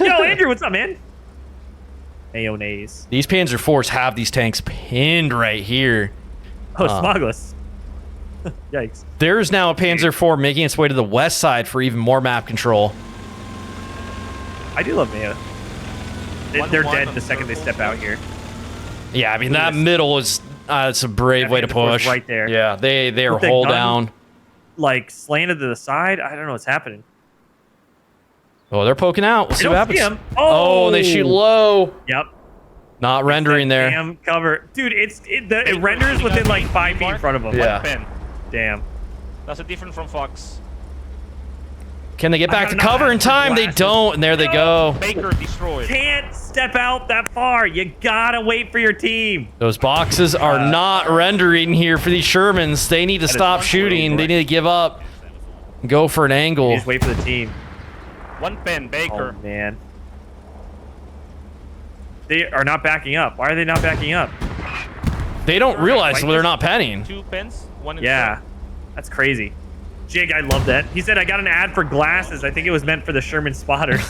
Yo, Andrew, what's up, man? Mayonnaise. These Panzer IVs have these tanks pinned right here. Oh, Smogless. Yikes. There's now a Panzer IV making its way to the west side for even more map control. I do love Mayo. They're dead the second they step out here. Yeah, I mean, that middle is... it's a brave way to Panzer IV 's push. right there. Yeah, they are With the hull gun down. Like, slanted to the side? I don't know what's happening. Oh, they're poking out. We'll see what don't happens. see 'em. Oh, they shoot low. Yep. Not rendering there. Damn cover. Dude, it renders within like 5 feet in front of them. Yeah. One pen. Damn. That's a different from Fox. Can they get back to I'm not cover in after time? They glasses. don't, and there they go. Baker destroyed. Can't step out that far. You gotta wait for your team. Those boxes are not rendering here for these Shermans. They need to stop one shooting. They correct. need to give up. Go for an You angle. just wait for the team. One pen, Baker. Oh, man. They are not backing up. Why are they not backing up? They don't realize Like they're this? not penning. 2 pens, 1 in Yeah. front. That's crazy. Jig, I love that. He said, I got an ad for glasses. I think it was meant for the Sherman spotters.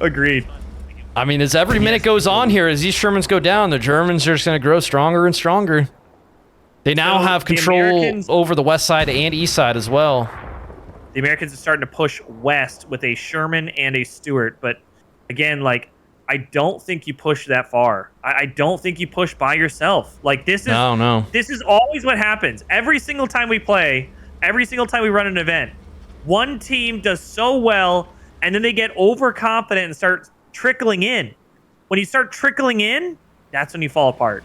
Agreed. I mean, as every minute goes on here, as these Shermans go down, the Germans are just going to grow stronger and stronger. They now So have the control Americans- over the west side and east side as well. The Americans are starting to push west with a Sherman and a Stuart, but again, like, I don't think you push that far. I don't think you push by yourself. Like, this is No. this is always what happens. Every single time we play, every single time we run an event, one team does so well, and then they get overconfident and start trickling in. When you start trickling in, that's when you fall apart.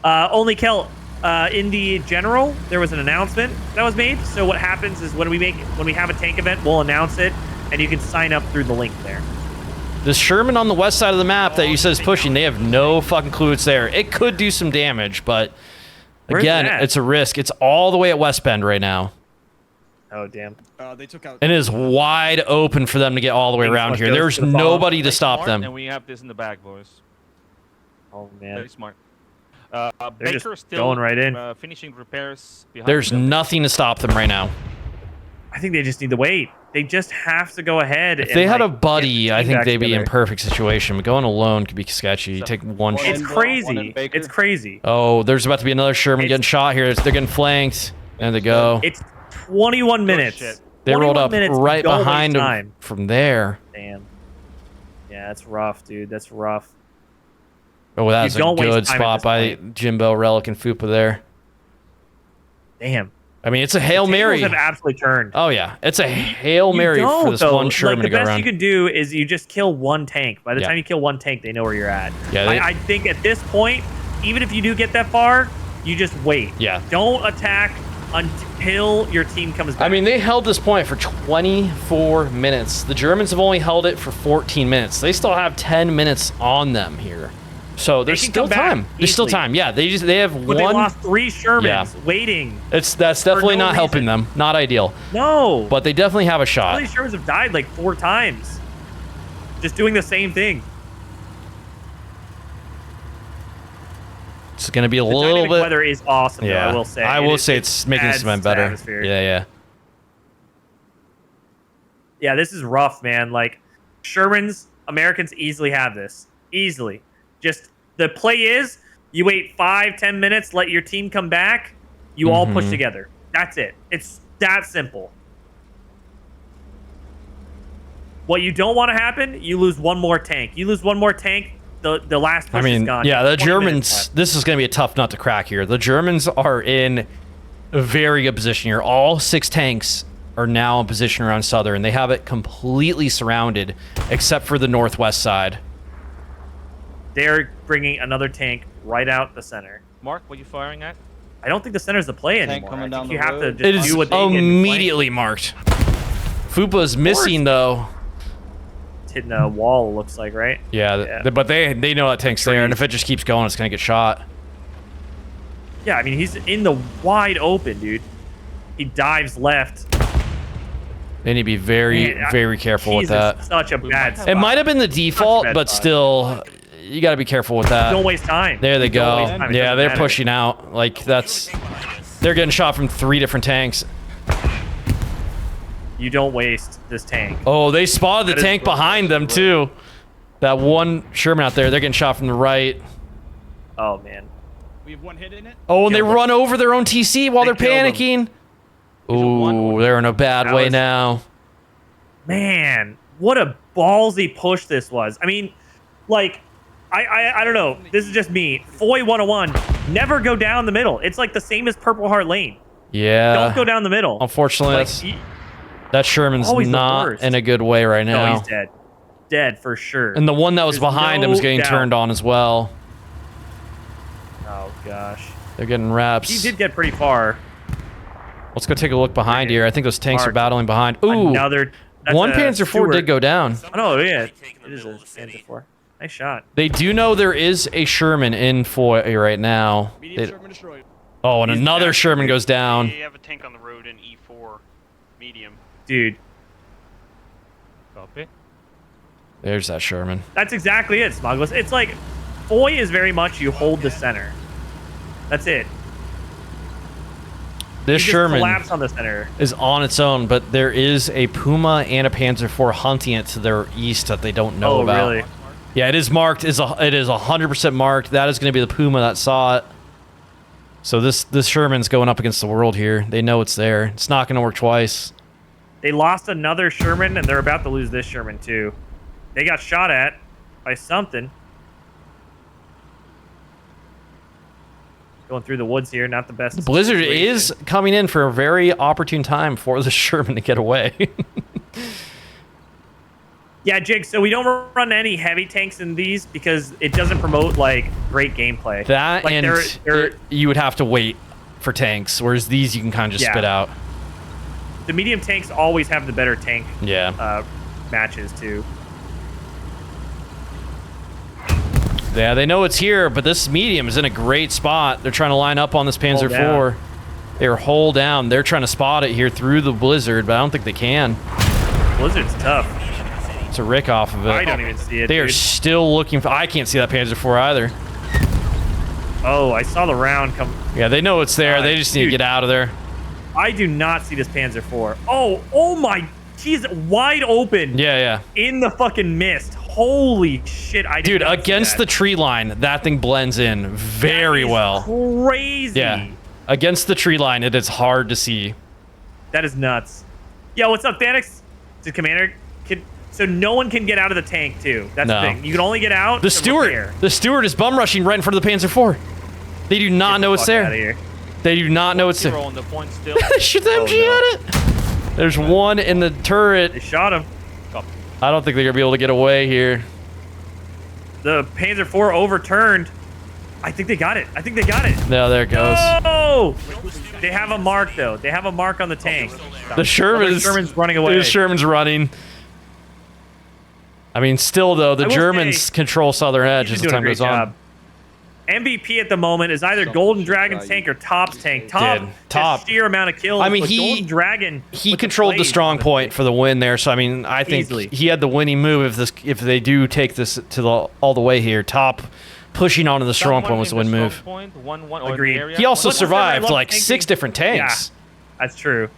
Only Kel, in the general, there was an announcement that was made. So what happens is when we have a tank event, we'll announce it, and you can sign up through the link there. The Sherman on the west side of the map that you said is pushing, they have no fucking clue it's there. It could do some damage, but Where's again, that? it's a risk. It's all the way at West Bend right now. Oh, damn. They took out. And it is wide open for them to get all the way Thanks, around much here. goes There's to the ball. nobody to Play stop smart, them. And we have this in the bag, boys. Oh, Very man. smart. They're Baker just still going right in. Finishing repairs behind There's them. nothing to stop them right now. I think they just need to wait. They just have to go ahead. If they had a like, buddy, get the I team think back they'd be in together. perfect situation. But going alone could be sketchy. You So, take one Well, shot. It's One in crazy. Baker. It's crazy. Oh, there's about to be another Sherman It's- getting shot here. They're getting flanked. There they go. It's 21 minutes. shit. They rolled 21 up minutes, right don't behind waste them time. from there. Damn. Yeah, that's rough, dude. That's rough. Oh, that's a don't waste good time at spot this by point. Jimbo, Relic, and Fupa there. Damn. I mean, it's a Hail The Mary. tables have absolutely turned. Oh, yeah. It's a Hail Mary You for don't, this though. one Sherman like, to the go best around. you can do is you just kill one tank. By the Yeah. time you kill one tank, they know where you're at. Yeah, they- I think at this point, even if you do get that far, you just wait. Yeah. Don't attack until your team comes back. I mean, they held this point for 24 minutes. The Germans have only held it for 14 minutes. They still have 10 minutes on them here. So there's can still come back time. There's still easily. time. Yeah, they have but they one. lost 3 Shermans Yeah. waiting. That's definitely no not helping reason. them. Not ideal. No. But they definitely have a all shot. these Shermans have died like 4 times. Just doing the same thing. It's going to be a The little dynamic bit. weather is awesome, though, Yeah, I will say. I It will is- say it it's making this adds event to the better. atmosphere. Yeah. Yeah, this is rough, man. Like, Shermans, Americans easily have this. Easily. Just, the play is, you wait 5-10 minutes, let your team come back, you all push Mhm. together. That's it. It's that simple. What you don't want to happen, you lose one more tank. You lose one more tank, the last push I mean, is gone. yeah, the 20 minutes Germans, left. this is going to be a tough nut to crack here. The Germans are in a very good position here. All 6 tanks are now in position around Southern. They have it completely surrounded, except for the northwest side. They're bringing another tank right out the center. Mark, what are you firing at? I don't think the center's the play Tank anymore. coming I down think you the have to road. just It is do what they did and flank. immediately marked. Fupa's missing, though. It's hitting a wall, looks like, right? Yeah, Yeah. but they know that tank's there, and if it just keeps going, it's going to get shot. Yeah, I mean, he's in the wide open, dude. He dives left. They need to be very, Man, very careful with he's that. in such a bad spot. It might have been the default, bad but spot. still, you got to be careful with that. Don't waste time. There they Don't go. waste time. It Yeah, doesn't they're matter. pushing out. Like, that's... They're getting shot from 3 different tanks. You don't waste this tank. Oh, they spotted the That is tank behind them, too. That one Sherman out there, they're getting shot from the right. Oh, man. We have one hit in it. Oh, and they Killed them. run over their own TC while They they're killed panicking. Ooh, they're in a bad That way was- now. Man, what a ballsy push this was. I mean, like, I don't know. This is just me. Foy 101, never go down the middle. It's like the same as Purple Heart Lane. Yeah. Don't go down the middle. Unfortunately, Like, that's, that Sherman's always the not worst. in a good way right no, now. he's dead. Dead for sure. And the one that was There's behind him no is getting doubt. turned on as well. Oh, gosh. They're getting reps. He did get pretty far. Let's go take a look behind here. I think those tanks are Mark. battling behind. Ooh, Another. That's one a Panzer IV Stewart. did go down. Oh, no, yeah. Tank in the It is a middle of the city. Panzer IV. Nice shot. They do know there is a Sherman in Foy right now. Medium They- Sherman destroyed. oh, and He's another back. Sherman goes down. They have a tank on the road in E4, medium. Dude, Copy. There's that Sherman. that's exactly it, Smugglers. It's like, Foy is very much you hold the center. That's it. This You just Sherman collapse on the center. is on its own, but there is a Puma and a Panzer IV hunting it to their east that they don't know Oh, about. really? Yeah, it is marked. It is 100% marked. That is going to be the Puma that saw it. So this Sherman's going up against the world here. They know it's there. It's not going to work twice. They lost another Sherman, and they're about to lose this Sherman, too. They got shot at by something. Going through the woods here, not the best. The Blizzard situation. is coming in for a very opportune time for the Sherman to get away. Yeah, Jig, so we don't run any heavy tanks in these because it doesn't promote, like, great gameplay. That like, and they're you would have to wait for tanks, whereas these you can kind of just Yeah. spit out. the medium tanks always have the better tank Yeah. matches, too. Yeah, they know it's here, but this medium is in a great spot. They're trying to line up on this Panzer down. IV. They're hull down. They're trying to spot it here through the blizzard, but I don't think they can. Blizzard's tough. It's a Rick off of it. I don't even see it, They are dude. still looking for... I can't see that Panzer IV either. Oh, I saw the round come. Yeah, they know it's there. They just need to dude. get out of there. I do not see this Panzer IV. Oh my, he's wide open. Yeah, yeah. In the fucking mist. Holy shit! I did Dude, not see against the that. tree line, that thing blends in very That is well. Crazy. Yeah. Against the tree line, it is hard to see. That is nuts. Yo, what's up, Thanix? Did Commander? So no one can get out of the tank too. That's No. the thing. You can only get out. The to Stewart, repair. the Stewart is bum rushing right in front of the Panzer IV. They do not Get the know it's fuck outta there. here. They do not know it's there. Zero on the point still. Shoot the Oh, MG no. at it. There's one in the They turret. shot him. I don't think they're gonna be able to get away here. The Panzer IV overturned. I think they got it. I think they got it. No, there it goes. Oh! They have a mark though. They have a mark on the tank. The Sherman's running away. The Sherman's running. I mean, still though, the I will Germans say, control Southern Edge He's as the doing a time great goes on. job. MVP at the moment is either Golden Dragon's tank or Top's tank. Top, Dude, just Top. sheer amount of kills. I mean, but he- Golden Dragon. He with controlled the blades strong on it. point for the win there, so I mean, I think Easily. he had the winning move if they do take this to the all the way here. Top pushing onto the strong point was the win move. Agreed. He also What's the survived I love like tanking. 6 different tanks. That's true.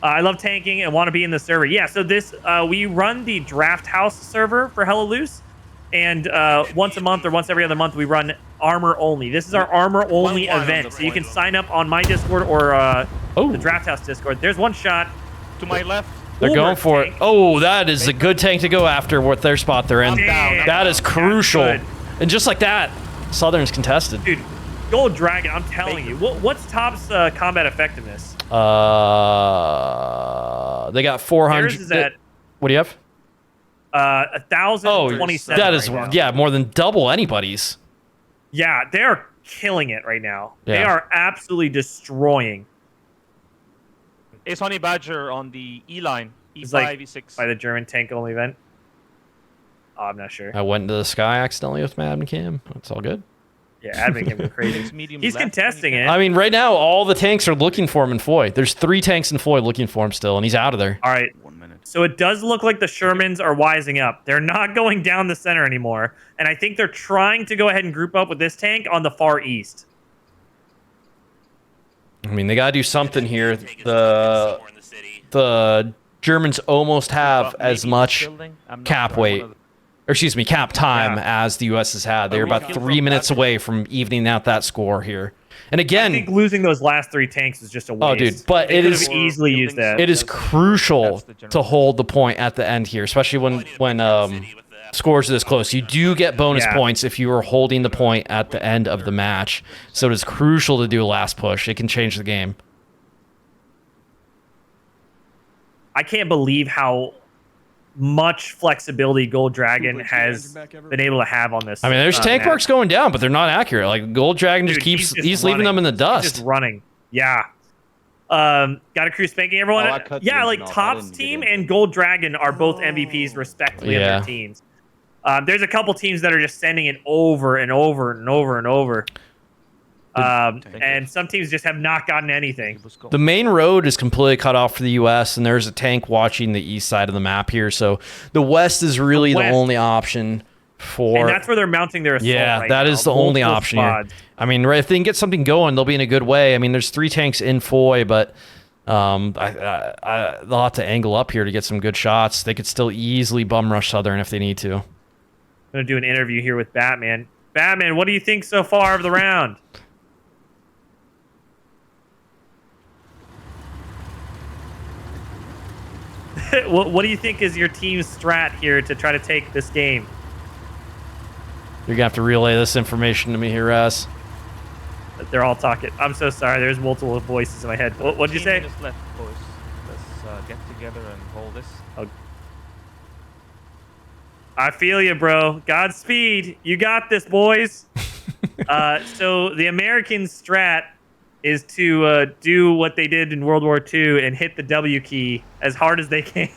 I love tanking and want to be in the server. Yeah, so this we run the Draft House server for Hella Loose, and once a month or once every other month we run armor only. This is our armor only 1-1 on event, the so you can point. sign up on my Discord or Oh. the Draft House Discord. There's one shot. To my left. They're Uber going for it. tank. Oh, that is a good tank to go after with their spot they're in. Damn. That is That's crucial. good. And just like that, Southern's contested. Dude, Gold Dragon, I'm telling you. What's Top's combat effectiveness? They got 400. Theirs is at What do you have? 1,027. That is, right now. yeah, more than double anybody's. Yeah, they're killing it right now. They Yeah. are absolutely destroying. Ace Honey Badger on the E line. It's E5, like E6. by the German tank only event. Oh, I'm not sure. I went into the sky accidentally with Madden Cam. It's all good. Yeah, admin can go crazy. Medium He's left, contesting and it. I mean, right now, all the tanks are looking for him in Foy. There's 3 tanks in Foy looking for him still, and he's out of there. All right. 1 minute. So it does look like the Shermans are wising up. They're not going down the center anymore. And I think they're trying to go ahead and group up with this tank on the far east. I mean, they got to do something here. Take us somewhere in the city. The Germans almost have as Maybe much building? I'm not cap sure. weight, or excuse me, cap time as the U.S. has had. They're about 3 minutes away from evening out that score here. And I again, think losing those last 3 tanks is just a waste. oh, dude, but They it could is have easily used that. it is crucial That's the general to hold the point at the end here, especially when scores are this close. You do get bonus points if you are holding the point at the end of the match. So it is crucial to do a last push. It can change the game. I can't believe how much flexibility Gold Dragon has been able to have on this. I mean, there's tank map. marks going down, but they're not accurate. Like Gold Dragon just Dude, keeps just leaving them in the running. dust. He's just running. Yeah. Got a crew spanking everyone. Oh, I cut the Yeah, like engine off. I Top's didn't get team into and it. Gold Dragon are both MVPs respectively of Yeah. their teams. There's a couple teams that are just sending it over and over and over and over. And some teams just have not gotten anything. Let's go. The main road is completely cut off for the U.S., and there's a tank watching the east side of the map here. So the west is really the west. only option for. And that's where they're mounting their assault Yeah, right that now. is the only Multiple option here. squads. I mean, right, if they can get something going, they'll be in a good way. I mean, there's 3 tanks in Foy, but they'll have to angle up here to get some good shots. They could still easily bum rush Southern if they need to. I'm going to do an interview here with Batman. Batman, what do you think so far of the round? What do you think is your team's strat here to try to take this game? You're going to have to relay this information to me here, Russ. They're all talking. I'm so sorry. There's multiple voices in my head. What'd you 15 say? minutes left, boys. Let's get together and hold this. I feel you, bro. Godspeed. You got this, boys. So the American strat is to do what they did in World War II and hit the W key as hard as they can.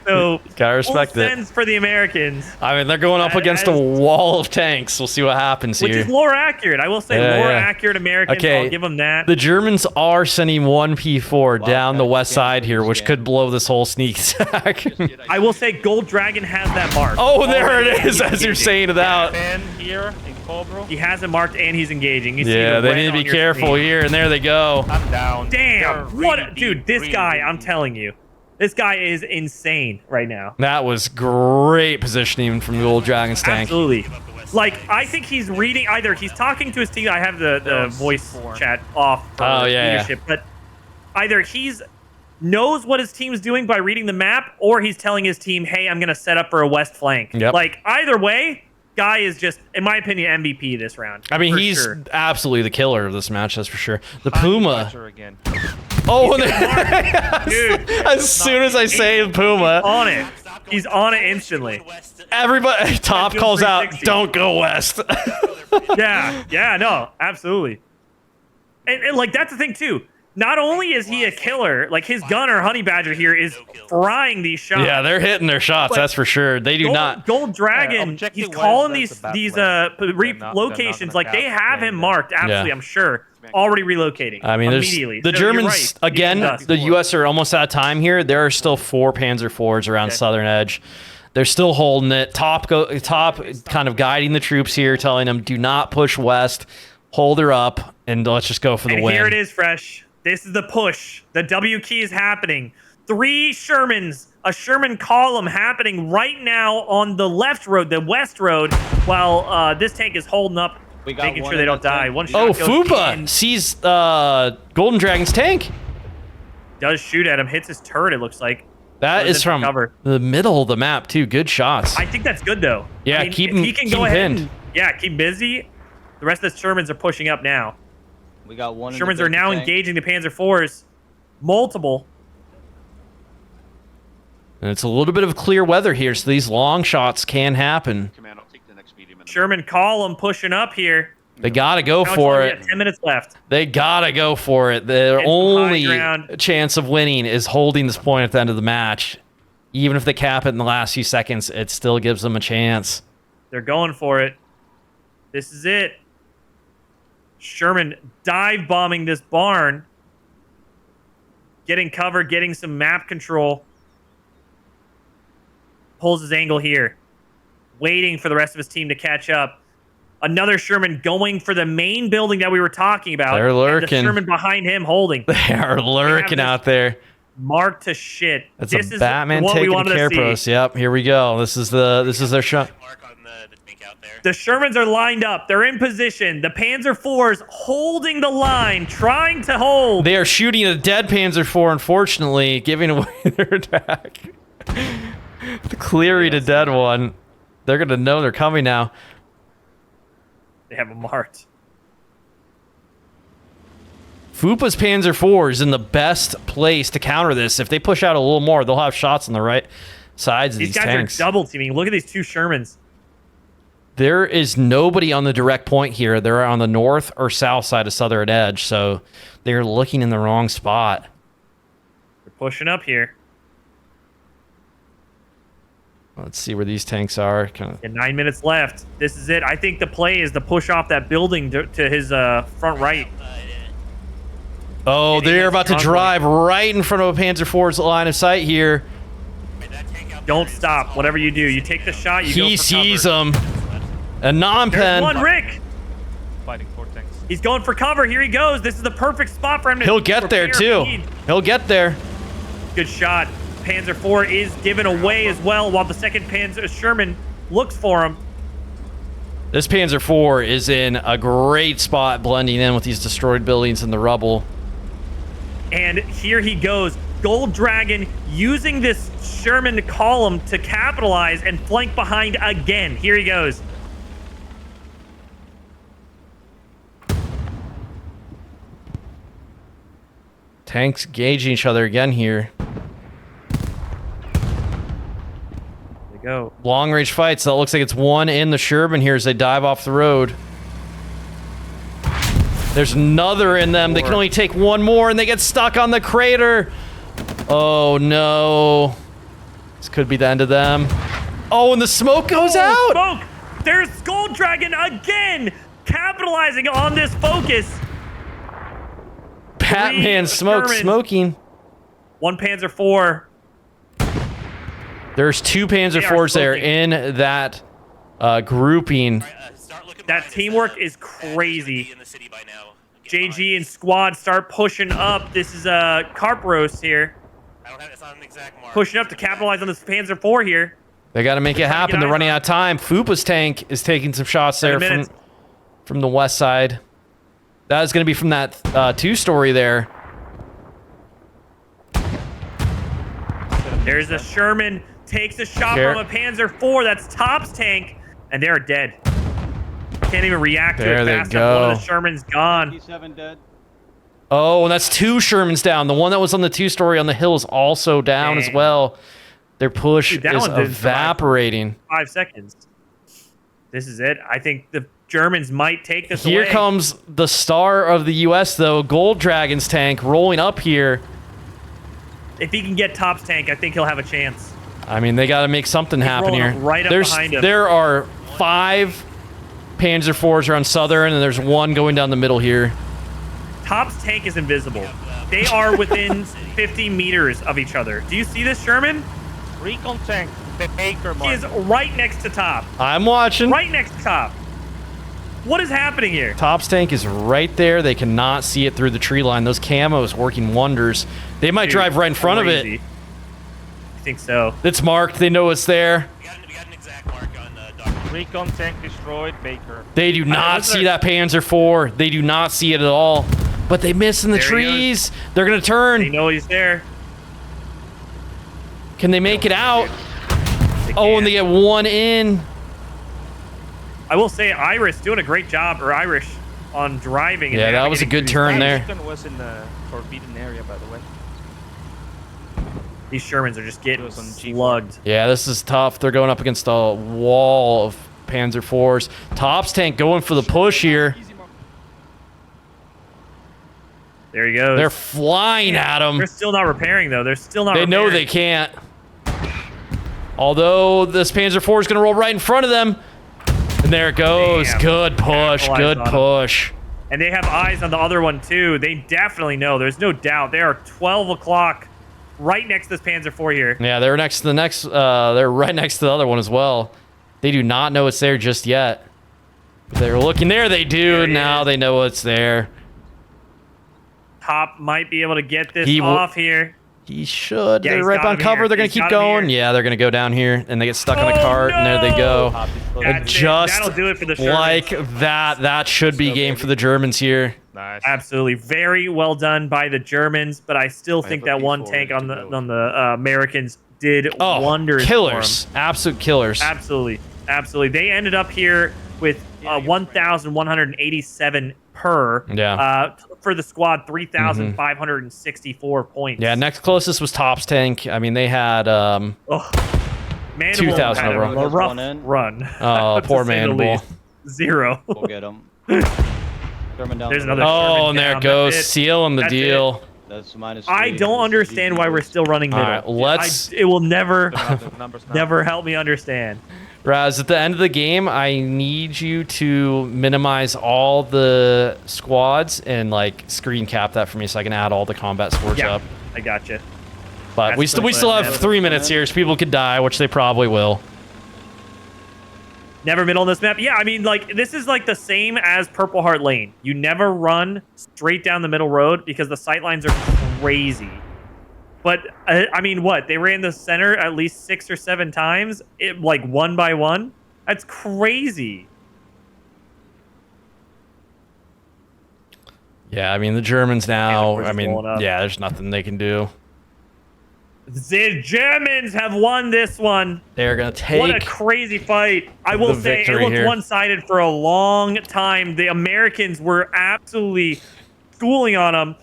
So Gotta respect full it. sends for the Americans, I mean, they're going up against a wall of tanks. We'll see what happens which here. is more accurate. I will say Yeah, more yeah. accurate Americans. Okay, I'll give them that. The Germans are sending 1 P4 down the west side here, which could blow this whole sneak attack. I will say Gold Dragon has that mark. Oh, there Already it is, he's as you're engaging. saying it out. Fan here in Cobra. He has it marked and he's engaging. You see Yeah, the they red need to on be your careful screen. here, and there they go. I'm down. Damn! They're What, really dude? deep, This really guy, deep. I'm telling you, this guy is insane right now. That was great positioning from the old Dragon's tank. Absolutely. Like, I think he's reading, either he's talking to his team. I have the voice chat off for Oh, yeah, leadership, but either he's knows what his team's doing by reading the map, or he's telling his team, hey, I'm going to set up for a west flank. Yep. Like, either way, guy is just, in my opinion, MVP this round. I mean, for he's sure. absolutely the killer of this match, that's for sure. The Puma. Watcher again. Oh, Dude, as soon as I say Puma, on it. He's on it instantly. everybody, Top Doing calls out, 360. don't go west. Yeah, no, absolutely. And like, that's the thing, too. Not only is he a killer, like, his gunner, Honey Badger here, is frying these shots. Yeah, they're hitting their shots, that's for sure. They do not. Gold Dragon, objective he's wise, calling that's these a bad these play. They're not locations, gonna like, they cap have the him game marked, absolutely, Yeah. I'm sure. Already relocating. I mean, there's immediately. the So you're Germans, right. again, Dust. the U.S. are almost out of time here. There are still 4 Panzer IVs around southern edge. They're still holding it. Top kind of guiding the troops here, telling them, do not push west. Hold her up, and let's just go for the And win. here it is, Fresh. This is the push. The W key is happening. 3 Shermans, a Sherman column happening right now on the left road, the west road, while this tank is holding up, We got making one sure they in don't the die. tank. One shot Oh, goes Fupa in, sees Golden Dragon's tank. does shoot at him, hits his turret, it looks like. That Goes is into from cover. the middle of the map, too. Good shots. I think that's good, though. Yeah, I mean, keep if him- he can keep go him ahead pinned. and, keep busy. The rest of the Shermans are pushing up now. We got one. in the Shermans are now tank. engaging the Panzer IVs. Multiple. And it's a little bit of clear weather here, so these long shots can happen. Command, I'll take the next medium. Sherman column pushing up here. They gotta go Now it's for only it. got 10 minutes left. They gotta go for it. Their It's high only ground. chance of winning is holding this point at the end of the match. Even if they cap it in the last few seconds, it still gives them a chance. They're going for it. This is it. Sherman dive bombing this barn. Getting cover, getting some map control. Pulls his angle here. Waiting for the rest of his team to catch up. Another Sherman going for the main building that we were talking about. They're lurking. And the Sherman behind him holding. They are lurking out there. Marked to shit. That's this a is Batman what we taking wanted care to see. post. Yep, here we go. This is their shot. Mark on the tank out there. The Shermans are lined up. They're in position. The Panzer IVs holding the line, trying to hold. They are shooting a dead Panzer IV, unfortunately, giving away their attack. Clearing a dead one. They're going to know they're coming now. They have them marked. Fupa's Panzer IV is in the best place to counter this. If they push out a little more, they'll have shots on the right sides of these guys tanks. are double teaming. Look at these two Shermans. There is nobody on the direct point here. They're on the north or south side of Southern Edge, so they're looking in the wrong spot. They're pushing up here. Let's see where these tanks are. Kind of. And 9 minutes left. This is it. I think the play is to push off that building to his front right. Oh, Hitting they're that about to strong drive right in front of a Panzer IV's line of sight here. Don't stop. Whatever you do, you take the shot. You go He for sees cover. them. A non-pen. There's one, Rick. Fighting 4 tanks. He's going for cover. Here he goes. This is the perfect spot for him to He'll get there repair too. if he needs. He'll get there. Good shot. Panzer IV is given away as well, while the second Panzer Sherman looks for him. This Panzer IV is in a great spot, blending in with these destroyed buildings and the rubble. And here he goes. Gold Dragon using this Sherman column to capitalize and flank behind again. Here he goes. Tanks gauging each other again here. There we go. Long range fights. That looks like it's one in the Sherman here as they dive off the road. There's another in them. They can only take one more and they get stuck on the crater. Oh no. This could be the end of them. Oh, and the smoke goes out. Smoke! There's Gold Dragon again, capitalizing on this focus. Batman smoke Sherman. smoking. One Panzer IV. There's two Panzer They are IVs there smoking. in that grouping. That teamwork is crazy. JG and squad start pushing up. This is a carp roast here. It's not an exact mark. Pushing up to capitalize on this Panzer IV here. They got to make it happen. They're running out of time. Fupa's tank is taking some shots there 7 minutes. from the west side. That is going to be from that two-story there. There's a Sherman, takes a shot Here. from a Panzer IV. That's Top's tank, and they're dead. Can't even react to There it they fast enough. One go. of the Sherman's gone. 57 dead. Oh, and that's two Shermans down. The one that was on the two-story on the hill is also down as Dang. well. Their push Dude, that is one didn't survive. evaporating. 5 seconds. This is it. I think the Germans might take this Here away. comes the star of the U.S., though, Gold Dragon's tank rolling up here. If he can get Top's tank, I think he'll have a chance. I mean, they got to make something happen rolling here. up right up behind him. There are 5 Panzer IVs around Southern, and there's one going down the middle here. Top's tank is invisible. They are within 50 meters of each other. Do you see this, Sherman? Recon tank. Baker He is mark. right next to Top. I'm watching. Right next to Top. What is happening here? Top's tank is right there. They cannot see it through the tree line. Those camos working wonders. They might Dude, drive right in front of crazy. it. I think so. It's marked. They know it's there. We got an exact mark on Dr. Recon tank destroyed. Baker. They do not was see there- that Panzer IV. They do not see it at all. But they miss in the There he trees. They're going to They turn. know he's there. Can they make it out? They Oh, and can't. they get one in. I will say Irish doing a great job, or Irish, on driving. and Yeah, that was a navigating good through turn these- there. Recon was in the forbidden area, by the way. These Shermans are just getting It was on G4. slugged. Yeah, this is tough. They're going up against a wall of Panzer IVs. Top's tank going for the push here. There he goes. They're flying at They're him. still not repairing, though. They're still not They know repairing. they can't. Although this Panzer IV is going to roll right in front of them. There it goes. Damn. Good push. Capitalized Good on him. push. And they have eyes on the other one too. They definitely know. There's no doubt. They are 12 o'clock right next to this Panzer IV here. Yeah, they're next to the next. They're right next to the other one as well. They do not know it's there just yet. They're looking there. They do. There he Now is. they know it's there. Top might be able to get this He will- off here. He should. Yeah, they're he's right got on him cover. here. They're gonna He's keep got him going. here. Yeah, they're gonna go down here and they get stuck on the Oh, cart, and there they go. Top is close. That's it. Just That'll do it for the Shermans. like that. That should be game for the Germans here. Nice. Absolutely, very well done by the Germans, but I still think have a that one P4 tank to on the go. Americans did Oh, wonders. killers! Absolute killers. For 'em. Absolutely. They ended up here with 1,187 per. Yeah. For the squad, 3,564 points. Yeah. Next closest was Top's tank. I mean, they had Oh, Mandible 2,000 had overall. a There's rough one in. run. Oh, to poor say the Mandible. least. 0. We'll get him. German down. There's the another- road. Oh, Sherman and there down. it goes. That's it. Sealing the That's it. deal. That's -3. I don't understand why we're still running middle. All right, let's- it will never, The numbers now. never help me understand. Raz, at the end of the game, I need you to minimize all the squads and like screen cap that for me so I can add all the combat scores Yeah, up. I gotcha. But That's we still have fine. 3 minutes here, so people could die, which they probably will. Never middle on this map. Yeah, I mean, like, this is like the same as Purple Heart Lane. You never run straight down the middle road because the sight lines are crazy. But, I mean, what? They ran the center at least 6 or 7 times, like, 1 by 1? That's crazy. Yeah, I mean, the Germans now, we're I just mean, blowing up. yeah, there's nothing they can do. The Germans have won this one. They're going to What a take... crazy fight. I will the say it victory looked here. one-sided for a long time. The Americans were absolutely schooling on them.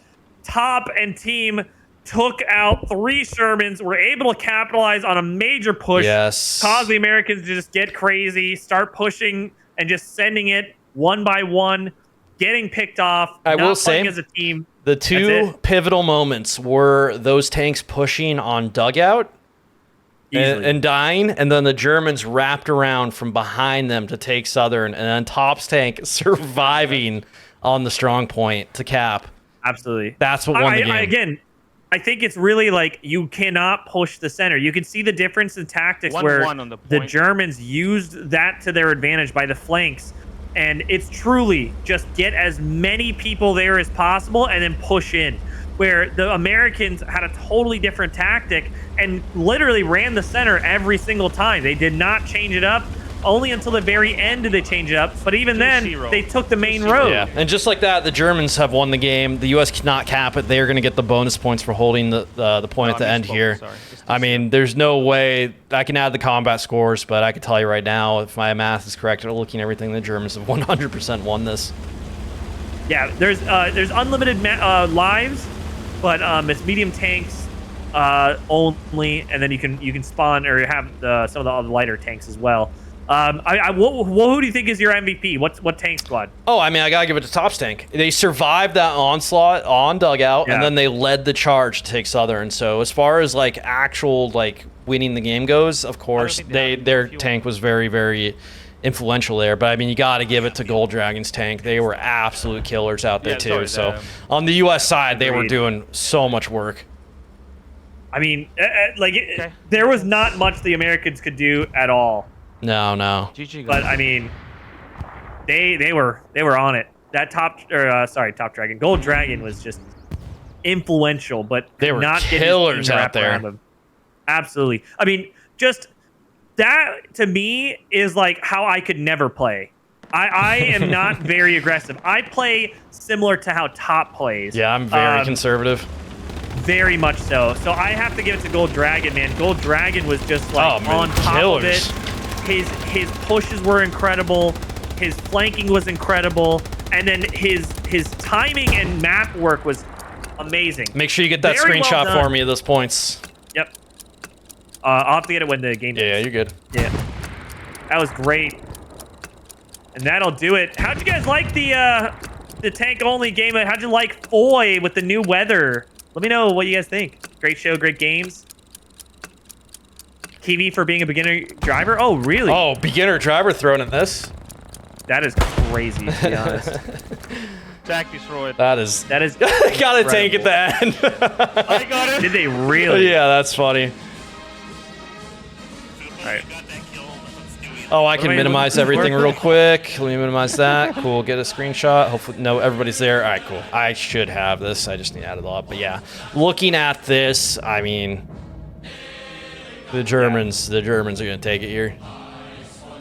Top and team took out 3 Shermans, were able to capitalize on a major push. Yes. Cause the Americans to just get crazy, start pushing and just sending it one by one, getting picked off. I not will say, playing as a team. The That's two it. pivotal moments were those tanks pushing on dugout Easily. and dying, and then the Germans wrapped around from behind them to take Southern, and then Top's tank surviving on the strong point to cap. Absolutely. That's what won the game. Again, I think it's really like you cannot push the center. You can see the difference in tactics 1-1 where on the the point. Germans used that to their advantage by the flanks. And it's truly just get as many people there as possible and then push in. Where the Americans had a totally different tactic and literally ran the center every single time. They did not change it up. Only until the very end did they change it up. But even then, 2-0. they took the main road. Yeah, and just like that, the Germans have won the game. The U.S. cannot cap it. They are going to get the bonus points for holding the point at the end here. I mean, there's no way I can add the combat scores, but I can tell you right now, if my math is correct, looking at everything, the Germans have 100% won this. Yeah, there's unlimited lives, but it's medium tanks only, and then you can spawn or have some of the other lighter tanks as well. Who do you think is your MVP? What tank squad? Oh, I mean, I gotta give it to Top's tank. They survived that onslaught on dugout, Yeah. and then they led the charge to take Southern. So as far as like actual like winning the game goes, of course, think they have their fuel. tank was very, very influential there. But I mean, you got to give it to Gold Dragon's tank. They were absolute killers out there Yeah, too. sorry, So on the U.S. side, they were Agreed. doing so much work. I mean, there was not much the Americans could do at all. No. GG. But I mean, they were on it. That Top Dragon, Gold Dragon was just influential, but They were not getting his killers team out wrapped there. around him. Absolutely. I mean, just that to me is like how I could never play. I am not very aggressive. I play similar to how Top plays. Yeah, I'm very conservative. Very much so. So I have to give it to Gold Dragon, man. Gold Dragon was just like on top killers. of it. His pushes were incredible. His flanking was incredible, and then his timing and map work was amazing. Make sure you get that Very well screenshot done. for me of those points. Yep. I'll have to get it when the game. Yeah, you're good. Yeah. That was great. And that'll do it. How'd you guys like the tank only game? How'd you like Foy with the new weather? Let me know what you guys think. Great show, great games. TV for being a beginner driver? Oh, really? Oh, beginner driver thrown in this. That is crazy, to be honest. Jack destroyed. That is That is got a tank at the end. I got him. Did they really? Yeah, that's funny. Alright. Oh, I can am I minimize looking for? everything real quick. Let me minimize that. Cool. Get a screenshot. Hopefully, no, everybody's there. All right, cool. I should have this. I just need to add it all up. But yeah, looking at this, I mean, the Germans are gonna take it here.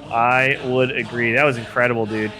I would agree. That was incredible, dude.